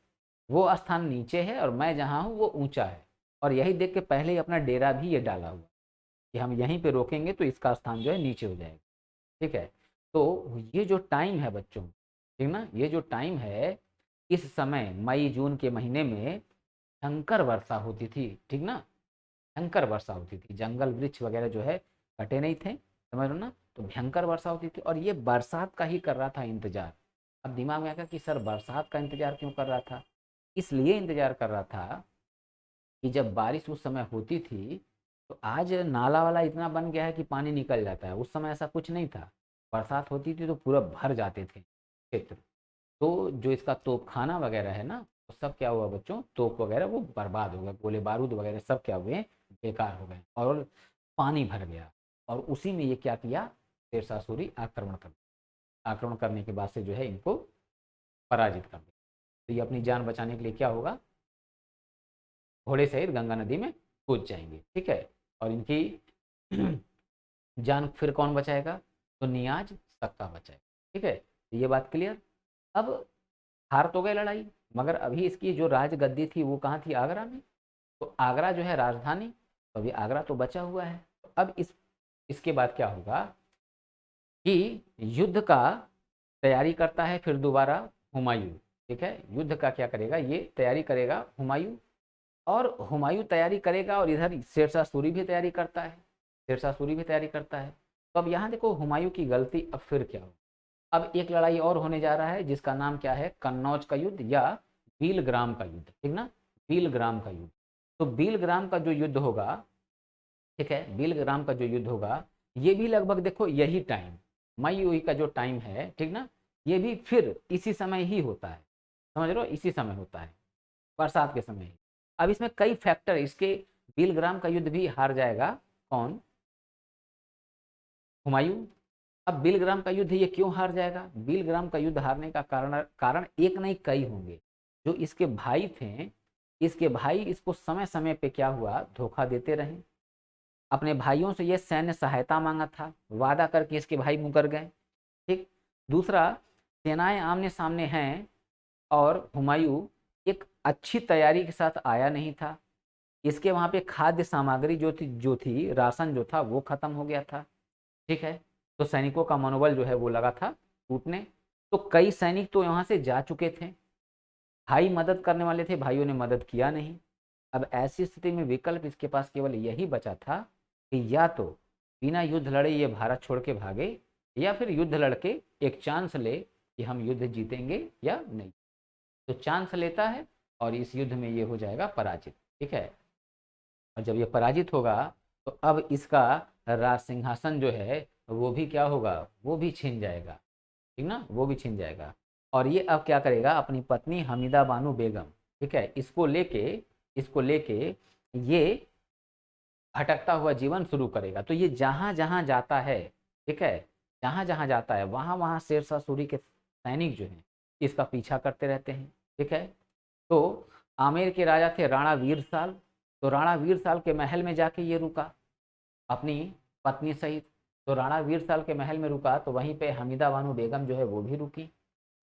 वो स्थान नीचे है, और मैं जहाँ हूँ वो ऊंचा है। और यही देख के पहले ही अपना डेरा भी ये डाला हुआ कि हम यहीं पे रोकेंगे तो इसका स्थान जो है नीचे हो जाएगा, ठीक है। तो ये जो टाइम है बच्चों, ठीक ना। ये जो टाइम है, इस समय मई जून के महीने में भयंकर वर्षा होती थी, ठीक ना, भयंकर वर्षा होती थी, जंगल वृक्ष वगैरह जो है कटे नहीं थे, समझ लो ना, तो भयंकर वर्षा होती थी और ये बरसात का ही कर रहा था इंतजार। अब दिमाग में आया कि सर बरसात का इंतजार क्यों कर रहा था, इसलिए इंतजार कर रहा था कि जब बारिश उस समय होती थी तो आज नाला वाला इतना बन गया है कि पानी निकल जाता है, उस समय ऐसा कुछ नहीं था। बरसात होती थी तो पूरा भर जाते थे क्षेत्र। तो जो इसका तोपखाना वगैरह है ना, वो सब क्या हुआ बच्चों, तोप वगैरह वो बर्बाद हो गया, गोले बारूद वगैरह सब क्या हुए, बेकार हो गए और पानी भर गया। और उसी में ये क्या किया, शेरशाह सूरी आक्रमण कर, आक्रमण करने के बाद से जो है इनको पराजित कर दिया। तो ये अपनी जान बचाने के लिए क्या होगा, घोड़े सहित गंगा नदी में कूद जाएंगे, ठीक है। और इनकी जान फिर कौन बचाएगा, तो नियाज सक्का बचाएगा, ठीक है। तो ये बात क्लियर। अब हार तो गए लड़ाई, मगर अभी इसकी जो राजगद्दी थी वो कहाँ थी, आगरा में। तो आगरा जो है राजधानी, तो अभी आगरा तो बचा हुआ है। अब इसके बाद क्या होगा कि युद्ध का तैयारी करता है फिर दोबारा हुमायूं, ठीक है। युद्ध का क्या करेगा, ये तैयारी करेगा हुमायूं, और हुमायूं तैयारी करेगा और इधर शेरशाह सूरी भी तैयारी करता है, शेरशाह सूरी भी तैयारी करता है। तो अब यहाँ देखो हुमायूं की गलती अब फिर क्या हो, अब एक लड़ाई और होने जा रहा है जिसका नाम क्या है, कन्नौज का युद्ध या बीलग्राम का युद्ध, ठीक ना, बीलग्राम का युद्ध। तो बीलग्राम का जो युद्ध होगा, ठीक है, बीलग्राम का जो युद्ध होगा, ये भी लगभग देखो यही टाइम, मई उई का जो टाइम है, ठीक ना, ये भी फिर इसी समय ही होता है, समझ रहे हो, इसी समय होता है, बरसात के समय ही। अब इसमें कई फैक्टर, इसके बीलग्राम का युद्ध भी हार जाएगा कौन, हुमायूं। अब बिलग्राम का युद्ध ये क्यों हार जाएगा, बिलग्राम का युद्ध हारने का कारण कारण एक नहीं कई होंगे। जो इसके भाई थे, इसके भाई इसको समय समय पे क्या हुआ, धोखा देते रहे। अपने भाइयों से ये सैन्य सहायता मांगा था, वादा करके इसके भाई मुकर गए, ठीक। दूसरा, सेनाएं आमने सामने हैं और हुमायूं एक अच्छी तैयारी के साथ आया नहीं था। इसके वहां पे खाद्य सामग्री जो थी राशन जो था वो खत्म हो गया था, ठीक है। तो सैनिकों का मनोबल जो है वो लगा था टूटने। तो कई सैनिक तो यहाँ से जा चुके थे, भाई मदद करने वाले थे, भाइयों ने मदद किया नहीं। अब ऐसी स्थिति में विकल्प इसके पास केवल यही बचा था कि या तो बिना युद्ध लड़े ये भारत छोड़ के भागे, या फिर युद्ध लड़के एक चांस ले कि हम युद्ध जीतेंगे या नहीं। तो चांस लेता है और इस युद्ध में ये हो जाएगा पराजित, ठीक है। और जब ये पराजित होगा तो अब इसका राज सिंहासन जो है वो भी क्या होगा, वो भी छिन जाएगा, ठीक ना, वो भी छिन जाएगा। और ये अब क्या करेगा, अपनी पत्नी हमीदा बानो बेगम, ठीक है, इसको लेके ये भटकता हुआ जीवन शुरू करेगा। तो ये जहां जहां जाता है, ठीक है, जहां जहां जाता है वहां वहां शेरशाह सूरी के सैनिक जो हैं इसका पीछा करते रहते हैं, ठीक है। तो आमेर के राजा थे राणा वीरसाल, तो राणा वीरसाल के महल में जाके ये रुका अपनी पत्नी सहित। तो राणा वीरसाल के महल में रुका तो वहीं पे हमीदा बानो बेगम जो है वो भी रुकी,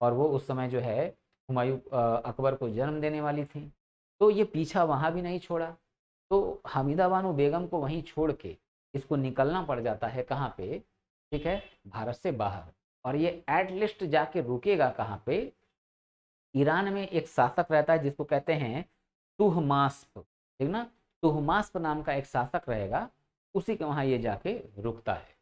और वो उस समय जो है हुमायूं अकबर को जन्म देने वाली थी। तो ये पीछा वहाँ भी नहीं छोड़ा। तो हमीदा बानो बेगम को वहीं छोड़ के इसको निकलना पड़ जाता है, कहाँ पे, ठीक है, भारत से बाहर। और ये एटलिस्ट जाके रुकेगा कहाँ पे, ईरान में एक शासक रहता है जिसको कहते हैं तुहमास्प, ठीक ना, तुहमास्प नाम का एक शासक रहेगा, उसी के वहाँ ये जाके रुकता है,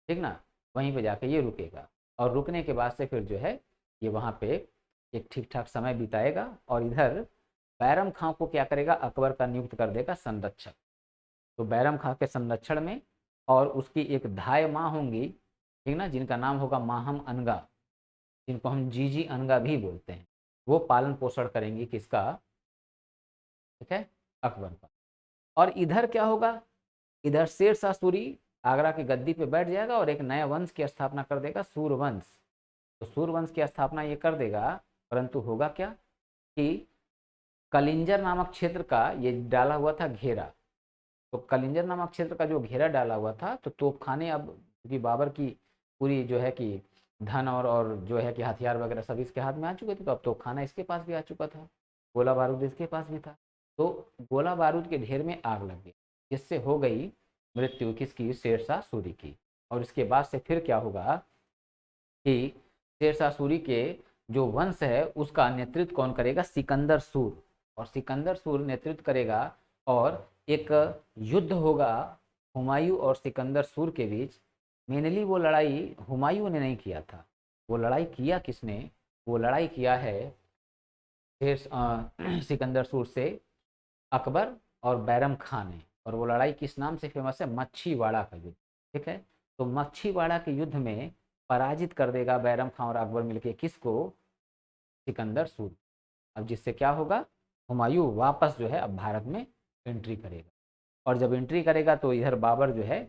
ठीक ना, वहीं पे जाके ये रुकेगा। और रुकने के बाद से फिर जो है ये वहाँ पे एक ठीक ठाक समय बिताएगा, और इधर बैरम खां को क्या करेगा, अकबर का नियुक्त कर देगा संरक्षक। तो बैरम खां के संरक्षण में, और उसकी एक धाय माँ होंगी, ठीक ना, जिनका नाम होगा माहम अनगा, जिनको हम जीजी अनगा भी बोलते हैं, वो पालन पोषण करेंगी किसका, ठीक है, अकबर का। और इधर क्या होगा, इधर शेरशाह सूरी आगरा की गद्दी पे बैठ जाएगा और एक नया वंश की स्थापना कर देगा, सूरवंश। तो सूरवंश की स्थापना ये कर देगा, परंतु होगा क्या कि कलिंजर नामक क्षेत्र का ये डाला हुआ था घेरा। तो कलिंजर नामक क्षेत्र का जो घेरा डाला हुआ था, तो तोपखाने अब क्योंकि बाबर की पूरी जो है कि धन और जो है कि हथियार वगैरह सब इसके हाथ में आ चुके थे, तो अब तोपखाना इसके पास भी आ चुका था, गोला बारूद इसके पास भी था। तो गोला बारूद के ढेर में आग लग गई, जिससे हो गई मृत्यु किसकी, शेरशाह सूरी की। और इसके बाद से फिर क्या होगा कि शेरशाह सूरी के जो वंश है उसका नेतृत्व कौन करेगा? सिकंदर सूर। और सिकंदर सूर नेतृत्व करेगा और एक युद्ध होगा हुमायूं और सिकंदर सूर के बीच। मेनली वो लड़ाई हुमायूं ने नहीं किया था, वो लड़ाई किया किसने? वो लड़ाई किया है सिकंदर सूर से अकबर और बैरम खान ने। और वो लड़ाई किस नाम से फेमस है? मच्छीवाड़ा का युद्ध। ठीक है, तो मच्छीवाड़ा के युद्ध में पराजित कर देगा बैरम खान और अकबर मिलके किसको? सिकंदर सूर। अब जिससे क्या होगा? हुमायूं वापस जो है अब भारत में एंट्री करेगा। और जब एंट्री करेगा तो इधर बाबर जो है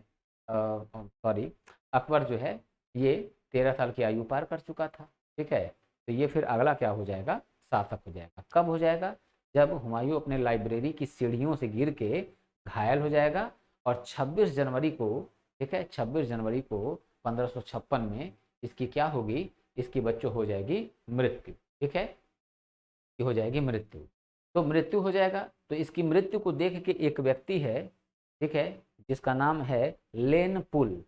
सॉरी अकबर जो है ये 13 साल की आयु पार कर चुका था। ठीक है, तो ये फिर अगला क्या हो जाएगा? शासक हो जाएगा। कब हो जाएगा? जब हुमायूं अपने लाइब्रेरी की सीढ़ियों से गिर के घायल हो जाएगा और 26 जनवरी को, ठीक है, 26 जनवरी को 1556 में इसकी क्या होगी? इसकी बच्चों हो जाएगी मृत्यु। ठीक है, ये हो जाएगी मृत्यु। तो मृत्यु हो जाएगा तो इसकी मृत्यु को देख के एक व्यक्ति है, ठीक है, जिसका नाम है लेन पुल।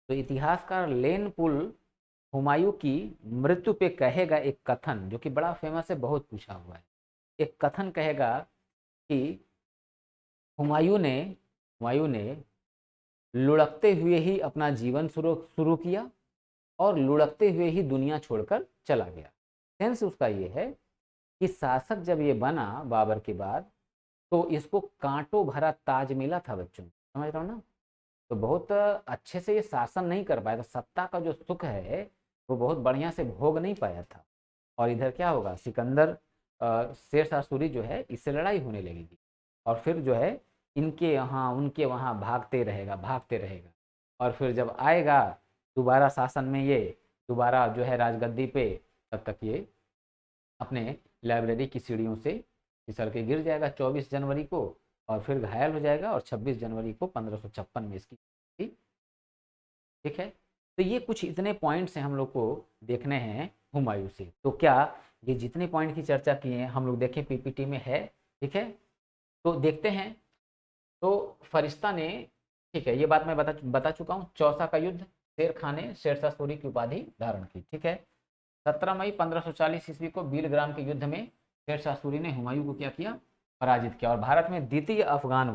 तो इतिहासकार लेन पुल हुमायूं की मृत्यु पे कहेगा एक कथन जो कि बड़ा फेमस है, बहुत पूछा हुआ है। एक कथन कहेगा कि हुमायूं ने लुढ़कते हुए ही अपना जीवन शुरू किया और लुढ़कते हुए ही दुनिया छोड़कर चला गया। सेंस उसका ये है कि शासक जब ये बना बाबर के बाद तो इसको कांटों भरा ताज मिला था बच्चों, समझ रहे हो ना? तो बहुत अच्छे से ये शासन नहीं कर पाया था, सत्ता का जो सुख है वो बहुत बढ़िया से भोग नहीं पाया था। और इधर क्या होगा? सिकंदर शेरशाह सूरी जो है इससे लड़ाई होने लगेगी और फिर जो है इनके यहाँ उनके वहाँ भागते रहेगा। और फिर जब आएगा दोबारा शासन में, ये दोबारा जो है राजगद्दी पे, तब तक ये अपने लाइब्रेरी की सीढ़ियों से फिसल के गिर जाएगा 24 जनवरी को और फिर घायल हो जाएगा और 26 जनवरी को 1556 में इसकी। ठीक है, तो ये कुछ इतने पॉइंट्स हैं हम लोग को देखने हैं हुमायूं से। तो क्या ये जितने पॉइंट की चर्चा किए हैं हम लोग देखें पीपीटी में है? ठीक है, तो देखते हैं। तो फरिश्ता ने, ठीक है, ये बात मैं बता चुका हूँ। चौसा का युद्ध, शेर खान ने शेरशाह सूरी की उपाधि धारण की। ठीक है, 17 मई 1540 ईस्वी को बीलग्राम के युद्ध में शेरशाह सूरी ने हुमायूं को क्या किया? पराजित किया। और भारत में द्वितीय अफगान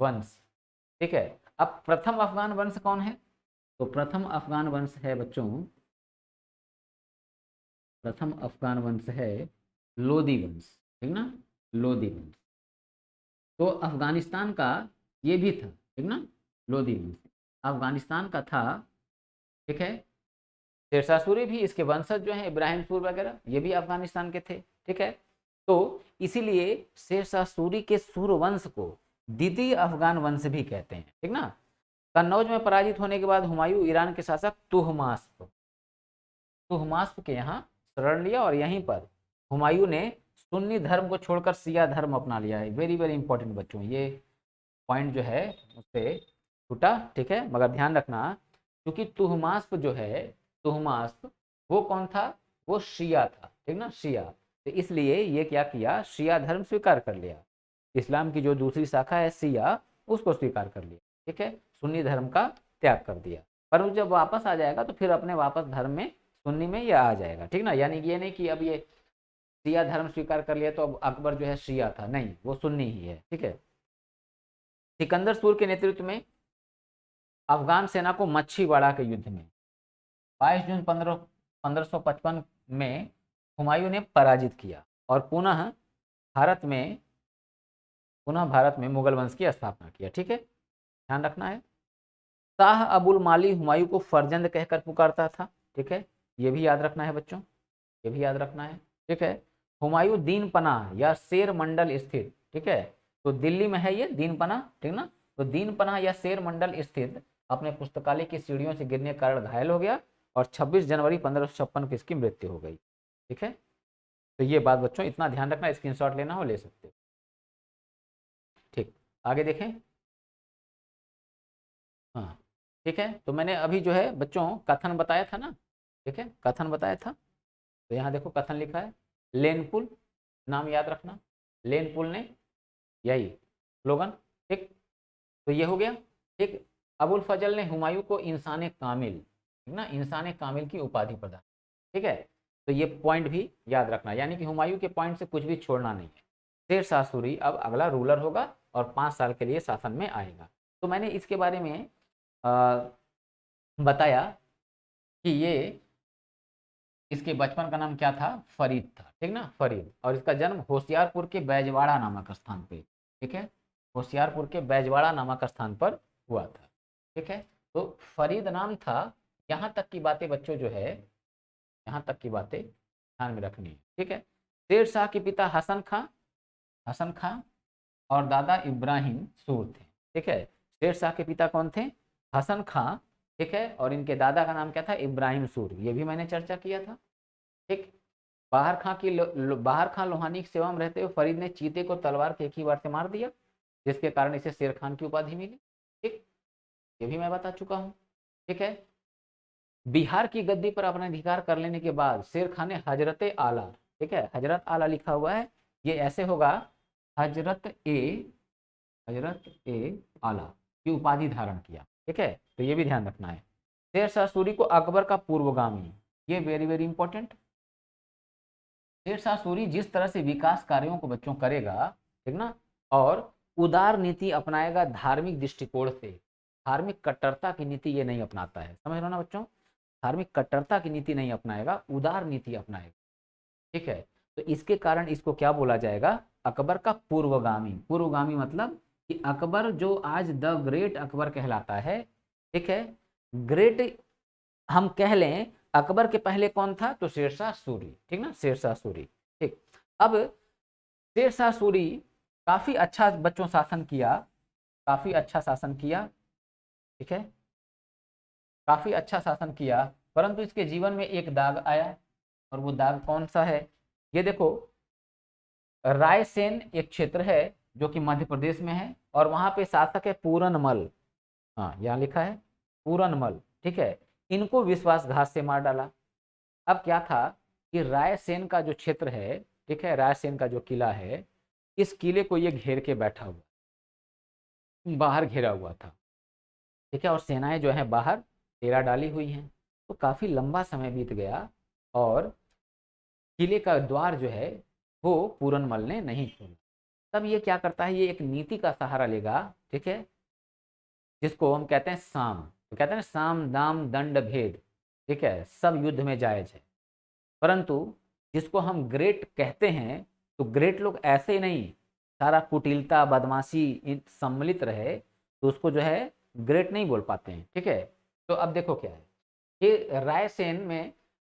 वंश, ठीक है। अब प्रथम अफगान वंश कौन है? तो प्रथम अफगान वंश है बच्चों, प्रथम अफगान वंश है लोदी वंश, ठीक ना, लोदी वंश। तो अफगानिस्तान का ये भी था, ठीक ना, लोदी वंश अफगानिस्तान का था। ठीक है, शेरशाह सूरी भी, इसके वंशज जो हैं इब्राहिम सूर वगैरह, ये भी अफगानिस्तान के थे। ठीक है, तो इसीलिए शेरशाह सूरी के सूर्यवंश को द्वितीय अफगान वंश भी कहते हैं। ठीक ना। कन्नौज में पराजित होने के बाद हुमायूं ईरान के शासक तुहमास्प के यहाँ शरण लिया और यहीं पर हुमायूं ने सुन्नी धर्म को छोड़कर शिया धर्म अपना लिया है। वेरी वेरी इंपॉर्टेंट बच्चों, ये पॉइंट जो है उससे छूटा। ठीक है, मगर ध्यान रखना क्योंकि तुहमास्प जो है, तुहमास्प वो कौन था? वो शिया था, ठीक ना, शिया। तो इसलिए ये क्या किया? शिया धर्म स्वीकार कर लिया। इस्लाम की जो दूसरी शाखा है शिया, उसको स्वीकार कर लिया। ठीक है, सुन्नी धर्म का त्याग कर दिया। पर वो जब वापस आ जाएगा तो फिर अपने वापस धर्म में, सुन्नी में ये आ जाएगा। ठीक ना, यानी ये नहीं कि अब ये शिया धर्म स्वीकार कर लिया तो अब अकबर जो है शिया था, नहीं, वो सुन्नी ही है। ठीक है, सिकंदर सूर के नेतृत्व में अफगान सेना को मच्छीवाड़ा के युद्ध में 22 जून 1555 में हुमायूं ने पराजित किया और पुनः भारत में मुगल वंश की स्थापना किया। ठीक है, ध्यान रखना है। शाह अबुल माली हुमायूं को फरजंद कहकर पुकारता था। ठीक है, ये भी याद रखना है बच्चों, ये भी याद रखना है। ठीक है, हुमायूं दीन पनाह या शेर मंडल स्थित, ठीक है, तो दिल्ली में है ये दीन पनाह, ठीक ना, तो दीन पनाह या शेर मंडल स्थित अपने पुस्तकालय की सीढ़ियों से गिरने के कारण घायल हो गया और 26 जनवरी 1556 को इसकी मृत्यु हो गई। ठीक है, तो ये बात बच्चों इतना ध्यान रखना, स्क्रीनशॉट लेना हो ले सकते हो। ठीक, आगे देखें। हाँ, ठीक है, तो मैंने अभी जो है बच्चों कथन बताया था ना, ठीक है, कथन बताया था। तो यहाँ देखो कथन लिखा है, लेनपुल, नाम याद रखना, लेनपुल ने यही स्लोगन। ठीक, तो ये हो गया। ठीक, अबुल फजल ने हुमायूं को इंसान कामिल, ठीक ना, इंसान कामिल की उपाधि प्रदान। ठीक है, तो ये पॉइंट भी याद रखना, यानी कि हुमायूं के पॉइंट से कुछ भी छोड़ना नहीं है। शेर शाह सूरी अब अगला रूलर होगा और 5 साल के लिए शासन में आएगा। तो मैंने इसके बारे में बताया कि ये इसके बचपन का नाम क्या था, फरीद था, ठीक ना, फरीद। और इसका जन्म होशियारपुर के बैजवाड़ा नामक स्थान पे, ठीक है, होशियारपुर के बैजवाड़ा नामक स्थान पर हुआ था, ठीक है। तो फरीद नाम था। यहाँ तक की बातें बच्चों जो है, यहाँ तक की बातें ध्यान में रखनी है, ठीक है। शेर शाह के पिता हसन खां और दादा इब्राहिम सूर थे, ठीक है। शेर शाह के पिता कौन थे, हसन खां, ठीक है, और इनके दादा का नाम क्या था, इब्राहिम सूर, ये भी मैंने चर्चा किया था, ठीक। बाहर खां लोहानी की सेवा में रहते हुए फरीद ने चीते को तलवार के एक ही बार से मार दिया, जिसके कारण इसे शेर खान की उपाधि मिली, ठीक, ये भी मैं बता चुका हूँ, ठीक है। बिहार की गद्दी पर अपना अधिकार कर लेने के बाद शेर खान ने हजरत आला, ठीक है, हजरत आला लिखा हुआ है, ये ऐसे होगा, हजरत ए आला की उपाधि धारण किया, ठीक है। तो ये भी ध्यान रखना है। शेर शाह सूरी को अकबर का पूर्वगामी, ये very very important. Sher Shah Suri जिस तरह से विकास कार्यों को बच्चों करेगा, ठीक ना, और उदार नीति अपनाएगा धार्मिक दृष्टिकोण से, धार्मिक कट्टरता की नीति ये नहीं अपनाता है, समझ लो ना बच्चों, धार्मिक कट्टरता की नीति नहीं अपनाएगा, उदार नीति अपनाएगा, ठीक है। तो इसके कारण इसको क्या बोला जाएगा, अकबर का पूर्वगामी। पूर्वगामी मतलब कि अकबर जो आज द ग्रेट अकबर कहलाता है, ठीक है, ग्रेट हम कह लें, अकबर के पहले कौन था, तो शेरशाह सूरी, ठीक ना, शेरशाह सूरी, ठीक। अब शेरशाह सूरी काफी अच्छा बच्चों शासन किया, काफी अच्छा शासन किया, ठीक है, काफी अच्छा शासन किया, परंतु इसके जीवन में एक दाग आया, और वो दाग कौन सा है, ये देखो, रायसेन एक क्षेत्र है जो कि मध्य प्रदेश में है, और वहां पे शासक है पूरनमल, हाँ यहाँ लिखा है पूरनमल, ठीक है। इनको विश्वासघात से मार डाला। अब क्या था कि रायसेन का जो क्षेत्र है, ठीक है, रायसेन का जो किला है, इस किले को ये घेर के बैठा हुआ, बाहर घेरा हुआ था, ठीक है, और सेनाएं जो है बाहर डेरा डाली हुई हैं। तो काफी लंबा समय बीत गया और किले का द्वार जो है वो पूरनमल ने नहीं खोला। तब ये क्या करता है, ये एक नीति का सहारा लेगा, ठीक है, जिसको हम कहते हैं साम, तो कहते हैं साम दाम दंड भेद, ठीक है, सब युद्ध में जायज है। परंतु जिसको हम ग्रेट कहते हैं, तो ग्रेट लोग ऐसे नहीं, सारा कुटिलता बदमाशी सम्मिलित रहे, तो उसको जो है ग्रेट नहीं बोल पाते हैं, ठीक है। तो अब देखो क्या है कि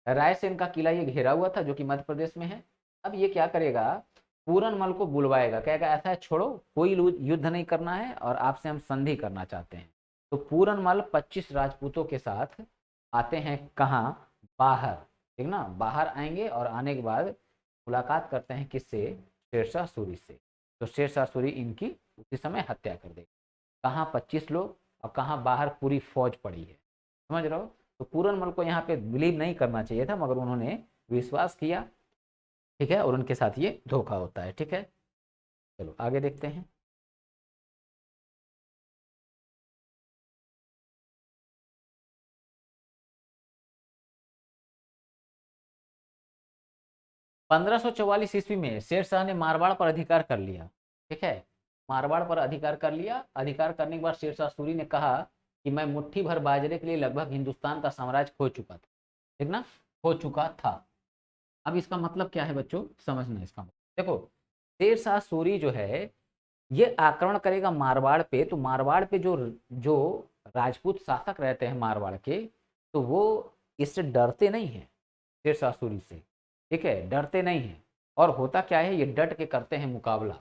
रायसेन का किला ये घेरा हुआ था जो कि मध्य प्रदेश में है। अब ये क्या करेगा, पूरनमल को बुलवाएगा, कहेगा ऐसा है, छोड़ो, कोई युद्ध नहीं करना है और आपसे हम संधि करना चाहते हैं। तो पूरनमल 25 राजपूतों के साथ आते हैं, कहाँ, बाहर, ठीक ना, बाहर आएंगे और आने के बाद मुलाकात करते हैं किससे, शेरशाह सूरी से। तो शेरशाह सूरी इनकी उसी समय हत्या कर देगा। कहाँ 25 लोग और कहाँ बाहर पूरी फौज पड़ी है, समझ रहे हो। तो पूरनमल को यहाँ पे बिलीव नहीं करना चाहिए था, मगर उन्होंने विश्वास किया, ठीक है, और उनके साथ ये धोखा होता है, ठीक है। चलो आगे देखते हैं। 1544 ईस्वी में शेर शाह ने मारवाड़ पर अधिकार कर लिया, ठीक है, मारवाड़ पर अधिकार कर लिया। अधिकार करने के बाद शेर शाह सूरी ने कहा कि मैं मुट्ठी भर बाजरे के लिए लगभग हिंदुस्तान का साम्राज्य खो चुका था, ठीक ना, खो चुका था। अब इसका मतलब क्या है बच्चों, समझना इसका मतलब, देखो, शेर शाह सूरी जो है ये आक्रमण करेगा मारवाड़ पे, तो मारवाड़ पे जो जो राजपूत शासक रहते हैं मारवाड़ के, तो वो इससे डरते नहीं हैं, शेर शाह सूरी से, ठीक है, डरते नहीं हैं। और होता क्या है, ये डट के करते हैं मुकाबला।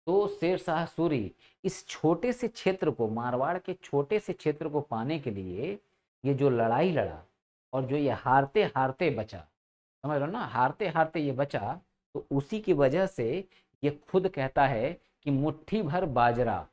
तो शेर शाह सूरी इस छोटे से क्षेत्र को, मारवाड़ के छोटे से क्षेत्र को पाने के लिए ये जो लड़ाई लड़ा, और जो ये हारते हारते बचा, समझ लो ना, हारते हारते ये बचा, तो उसी की वजह से ये खुद कहता है कि मुट्ठी भर बाजरा।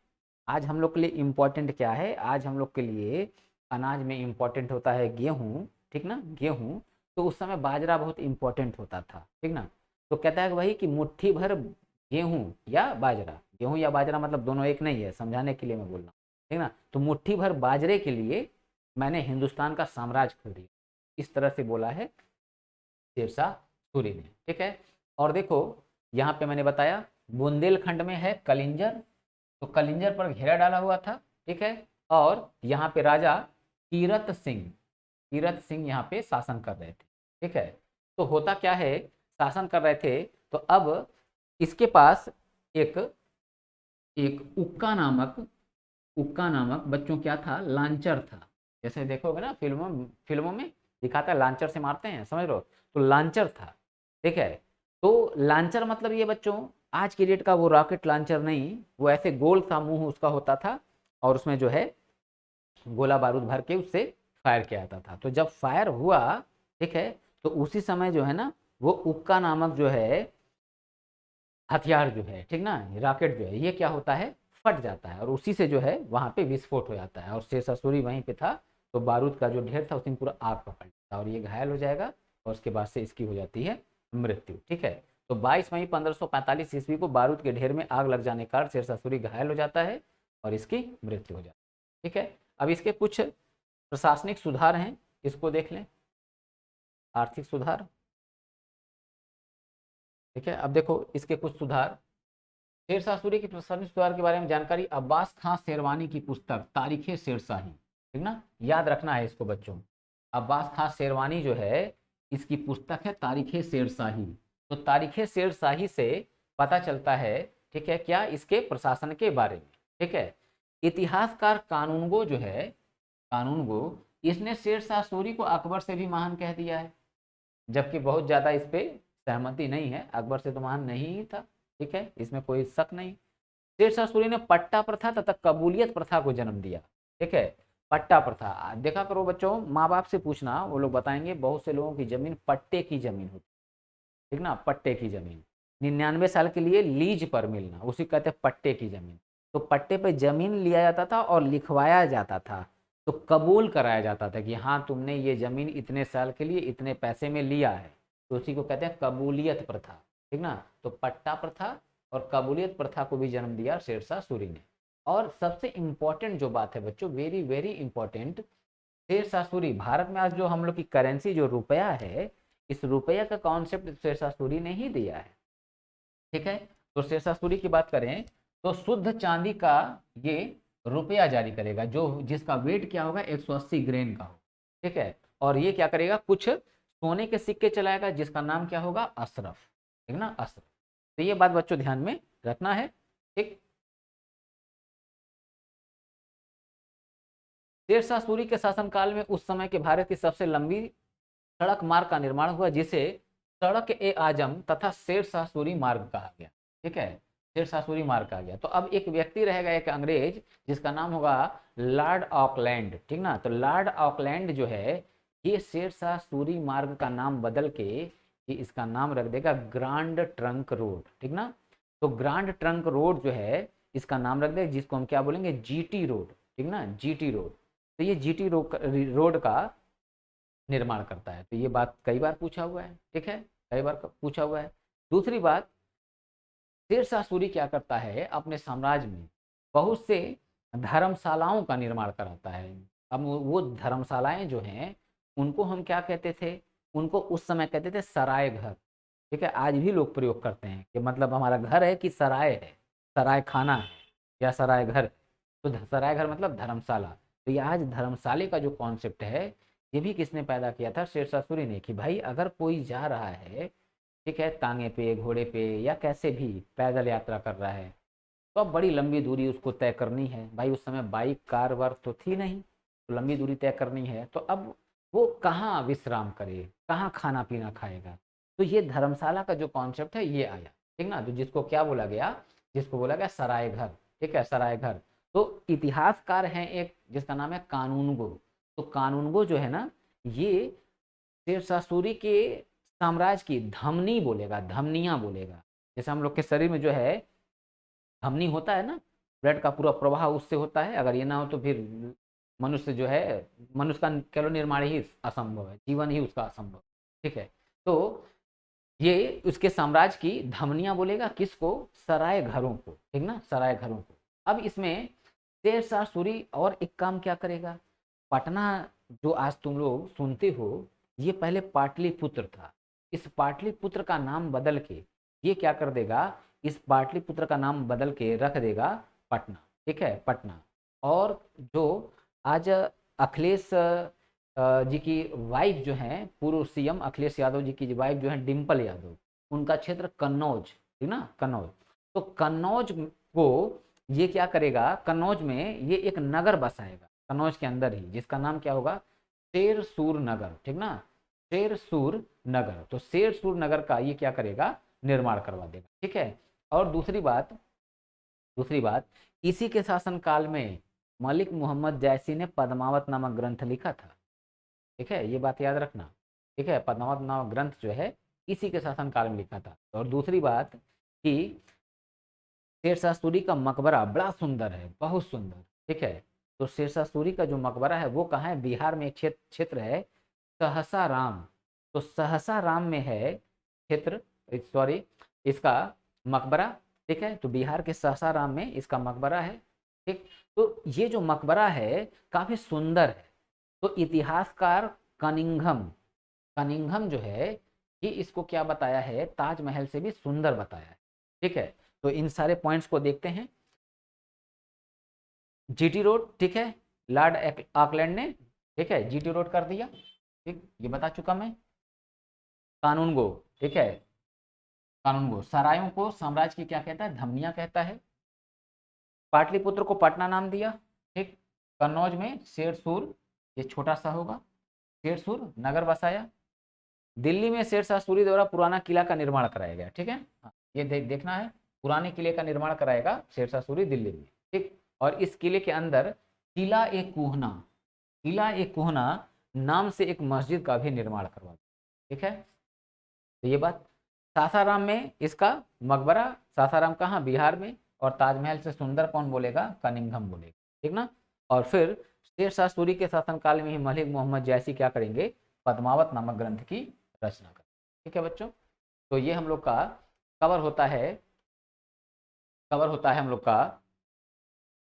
आज हम लोग के लिए इम्पोर्टेंट क्या है, आज हम लोग के लिए अनाज में इम्पोर्टेंट होता है गेहूं, ठीक ना, गेहूं। तो उस समय बाजरा बहुत इंपॉर्टेंट होता था, ठीक ना। तो कहता है कि भाई कि मुट्ठी भर गेहूं या बाजरा, गेहूं या बाजरा मतलब दोनों एक नहीं है, समझाने के लिए मैं बोल रहा हूँ, ठीक ना। तो मुट्ठी भर बाजरे के लिए मैंने हिंदुस्तान का साम्राज्य खो दिया, इस तरह से बोला है शेरशाह सूरी ने, ठीक है। और देखो यहाँ पे मैंने बताया बुंदेलखंड में है कलिंजर, तो कलिंजर पर घेरा डाला हुआ था, ठीक है। और यहाँ पे राजा कीरत सिंह यहाँ पे शासन कर रहे थे, ठीक है। तो होता क्या है, शासन कर रहे थे, तो अब इसके पास एक एक उक्का नामक बच्चों क्या था, लांचर था। जैसे देखोगे ना फिल्मों में दिखाता है लांचर से मारते हैं, समझ लो, तो लांचर था, ठीक है। तो लांचर मतलब ये बच्चों आज की डेट का वो रॉकेट लांचर नहीं, वो ऐसे गोल सा मुंह उसका होता था और उसमें जो है गोला बारूद भर के उससे फायर किया जाता था। तो जब फायर हुआ, ठीक है, तो उसी समय जो है ना वो उक्का नामक जो है हथियार जो है, ठीक ना, रॉकेट जो है ये क्या होता है, फट जाता है और उसी से जो है वहां पे विस्फोट हो जाता है और शेरशाह सूरी वहीं पे था। तो बारूद का जो ढेर था उसमें पूरा आग पकड़ लेता और ये घायल हो जाएगा और उसके बाद से इसकी हो जाती है मृत्यु, ठीक है। तो 22 मई 1545 ईस्वी को बारूद के ढेर में आग लग जाने के कारण शेरशाह सूरी घायल हो जाता है और इसकी मृत्यु हो जाती है, ठीक है। अब इसके कुछ प्रशासनिक सुधार हैं, इसको देख लें। आर्थिक सुधार, ठीक है। अब देखो इसके कुछ सुधार, शेरशाह सूरी की प्रशासनिक सुधार के बारे में जानकारी अब्बास खां शेरवानी की पुस्तक तारीख शेरशाही, ठीक ना, याद रखना है इसको बच्चों। अब्बास खां शेरवानी जो है इसकी पुस्तक है तारीख शेरशाही। तो तारीख शेरशाही से पता चलता है, ठीक है, क्या इसके प्रशासन के बारे में, ठीक है। इतिहासकार कानूनगो जो है, कानूनगो, इसने शेरशाह सूरी को अकबर से भी महान कह दिया है, जबकि बहुत ज्यादा इस पे सहमति नहीं है, अकबर से तो महान नहीं ही था, ठीक है, इसमें कोई शक नहीं। शेरशाह सूरी ने पट्टा प्रथा तथा कबूलियत प्रथा को जन्म दिया, ठीक है। पट्टा प्रथा देखा करो बच्चों, माँ बाप से पूछना, वो लोग बताएंगे बहुत से लोगों की जमीन पट्टे की जमीन होती, ठीक ना, पट्टे की जमीन। 99 साल के लिए लीज पर मिलना उसी कहते हैं पट्टे की जमीन। तो पट्टे पे जमीन लिया जाता था और लिखवाया जाता था, तो कबूल कराया जाता था कि हाँ तुमने ये जमीन इतने साल के लिए इतने पैसे में लिया है, तो उसी को कहते हैं कबूलियत प्रथा, ठीक ना। तो पट्टा प्रथा और कबूलियत प्रथा को भी जन्म दिया शेरशाह सूरी ने। और सबसे इंपॉर्टेंट जो बात है बच्चों, very very important, Sher Shah Suri, Bharat में आज जो हम लोग की करेंसी जो रुपया है, इस रुपया का कॉन्सेप्ट शेरशाह सूरी ने ही दिया है, ठीक है। तो शेरशाह सूरी की बात करें तो शुद्ध चांदी का ये रुपया जारी करेगा जो जिसका वेट क्या होगा 180 ग्रेन का हो, ठीक है। और ये क्या करेगा, कुछ सोने के सिक्के चलाएगा जिसका नाम क्या होगा, अशरफ, ठीक ना, अशरफ। तो ये बात बच्चों ध्यान में रखना है, ठीक। शेरशाह सूरी के शासनकाल में उस समय के भारत की सबसे लंबी सड़क मार्ग का निर्माण हुआ जिसे सड़क ए आजम तथा शेरशाह सूरी मार्ग कहा गया, ठीक है, शेरशाह सूरी मार्ग कहा गया। तो अब एक व्यक्ति रहेगा, एक अंग्रेज, जिसका नाम होगा लॉर्ड ऑकलैंड, ठीक ना। तो लॉर्ड ऑकलैंड जो है ये शेरशाह सूरी मार्ग का नाम बदल के ये इसका नाम रख देगा ग्रांड ट्रंक रोड, ठीक ना। तो ग्रांड ट्रंक रोड जो है इसका नाम रख देगा, जिसको हम क्या बोलेंगे, जीटी रोड, ठीक ना, जीटी रोड। तो ये जीटी रोड का निर्माण करता है। तो ये बात कई बार पूछा हुआ है, ठीक है, कई बार पूछा हुआ है। दूसरी बात, शेरशाह सूरी क्या करता है, अपने साम्राज्य में बहुत से धर्मशालाओं का निर्माण कराता है। अब वो धर्मशालाएं जो हैं उनको हम क्या कहते थे, उनको उस समय कहते थे सराय घर, ठीक है। आज भी लोग प्रयोग करते हैं कि मतलब हमारा घर है कि सराय है, सराय खाना है या सराय घर। तो सराय घर मतलब धर्मशाला। तो ये आज धर्मशाले का जो कॉन्सेप्ट है ये भी किसने पैदा किया था, शेरशाह सूरी ने, कि भाई अगर कोई जा रहा है, ठीक है, तांगे पे, घोड़े पे या कैसे भी पैदल यात्रा कर रहा है, तो अब बड़ी लंबी दूरी उसको तय करनी है, भाई उस समय बाइक कार वार तो थी नहीं, तो लंबी दूरी तय करनी है, तो अब वो कहाँ विश्राम करे, कहाँ खाना पीना खाएगा। तो ये धर्मशाला का जो कॉन्सेप्ट है ये आया, ठीक ना। तो जिसको क्या बोला गया, जिसको बोला गया सराय घर, ठीक है, सराय घर। तो इतिहासकार हैं एक जिसका नाम है कानूनगो। तो कानूनगो जो है ना ये शेरशाह सूरी के साम्राज्य की धमनी बोलेगा, धमनियां बोलेगा। जैसे हम लोग के शरीर में जो है धमनी होता है ना, ब्लड का पूरा प्रवाह उससे होता है, अगर ये ना हो तो फिर मनुष्य जो है, मनुष्य का केवल निर्माण ही असंभव है, जीवन ही उसका असंभव, ठीक है। तो ये उसके साम्राज्य की धमनियां बोलेगा, किसको, सराय घरों को, ठीक ना, सराय घरों को। अब इसमें शेरशाह सूरी और एक काम क्या करेगा, पटना जो आज तुम लोग सुनते हो ये पहले पाटलिपुत्र था, इस पाटलिपुत्र का नाम बदल के ये क्या कर देगा, इस पाटलिपुत्र का नाम बदल के रख देगा पटना, ठीक है, पटना। और जो आज अखिलेश जी की वाइफ जो हैं, पूर्व सीएम अखिलेश यादव जी की वाइफ जो है डिम्पल यादव, उनका क्षेत्र कन्नौज, ठीक ना, कन्नौज। तो कन्नौज को ये क्या करेगा, कन्नौज में ये एक नगर बसाएगा कन्नौज के अंदर ही, जिसका नाम क्या होगा, शेरसूर नगर, ठीक ना, शेरसूर नगर। तो शेरसूर नगर का ये क्या करेगा, निर्माण करवा देगा, ठीक है। और दूसरी बात इसी के शासनकाल में मलिक मोहम्मद जैसी ने पद्मावत नामक ग्रंथ लिखा था, ठीक है, ये बात याद रखना, ठीक है। पद्मावत नामक ग्रंथ जो है इसी के शासनकाल में लिखा था। और दूसरी बात कि शेरशाह सूरी का मकबरा बड़ा सुंदर है, बहुत सुंदर, ठीक है। तो शेरशाह सूरी का जो मकबरा है वो कहाँ है, बिहार में एक क्षेत्र है सहसा राम। तो सहसा राम में है क्षेत्र, सॉरी, इसका मकबरा, ठीक है। तो बिहार के सहसा राम में इसका मकबरा है, ठीक। तो ये जो मकबरा है काफी सुंदर है। तो इतिहासकार कनिंघम कनिंघम जो है ये इसको क्या बताया है, ताजमहल से भी सुंदर बताया है, ठीक है। तो इन सारे पॉइंट्स को देखते हैं। जीटी रोड, ठीक है, लॉर्ड ऑकलैंड ने, ठीक है, जीटी रोड कर दिया, ठीक, ये बता चुका मैं। कानून गो, ठीक है, कानून गो। सरायों को साम्राज्य की क्या कहता है, धमनियां कहता है। पाटलिपुत्र को पटना नाम दिया, ठीक। कन्नौज में शेरसूर, ये छोटा सा होगा, शेरसूर नगर बसाया। दिल्ली में शेरशाह सूरी द्वारा पुराना किला का निर्माण कराया गया, ठीक है। हाँ, ये देखना है, पुराने किले का निर्माण कराएगा शेरशाह सूरी दिल्ली में, ठीक। और इस किले के अंदर किला-ए-कोहना नाम से एक मस्जिद का भी निर्माण करवा, ठीक है। तो ये बात, सासाराम में इसका मकबरा, सासाराम कहाँ, बिहार में। और ताजमहल से सुंदर कौन बोलेगा, कनिंघम बोलेगा, ठीक ना। और फिर शेरशाह सूरी के शासनकाल में ही मलिक मोहम्मद जैसी क्या करेंगे, पद्मावत नामक ग्रंथ की रचना करें, ठीक है बच्चों। तो ये हम लोग का कवर होता है हम लोग का,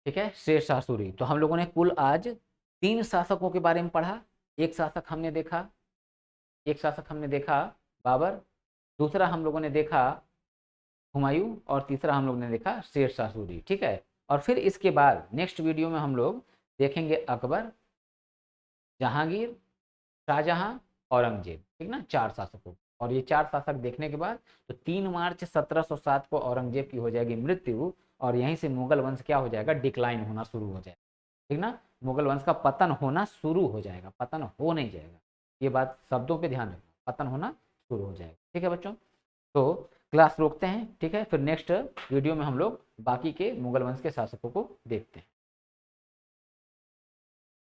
ठीक है, शेरशाह सूरी। तो हम लोगों ने कुल आज 3 शासकों के बारे में पढ़ा। एक शासक हमने देखा बाबर, दूसरा हम लोगों ने देखा हुमायूं, और तीसरा हम लोग ने देखा शेरशाह सूरी, ठीक है। और फिर इसके बाद नेक्स्ट वीडियो में हम लोग देखेंगे अकबर, जहांगीर, शाहजहां, औरंगजेब, ठीक ना, 4 शासकों। और ये 4 शासक देखने के बाद तो 3 मार्च 1707 को औरंगजेब की हो जाएगी मृत्यु, और यहीं से मुगल वंश क्या हो जाएगा, डिक्लाइन होना शुरू हो जाएगा, ठीक ना। मुगल वंश का पतन होना शुरू हो जाएगा, पतन हो नहीं जाएगा, ये बात शब्दों पे ध्यान रखना, पतन होना शुरू हो जाएगा, ठीक है बच्चों। तो क्लास रोकते हैं, ठीक है, फिर नेक्स्ट वीडियो में हम लोग बाकी के मुगल वंश के शासकों को देखते हैं।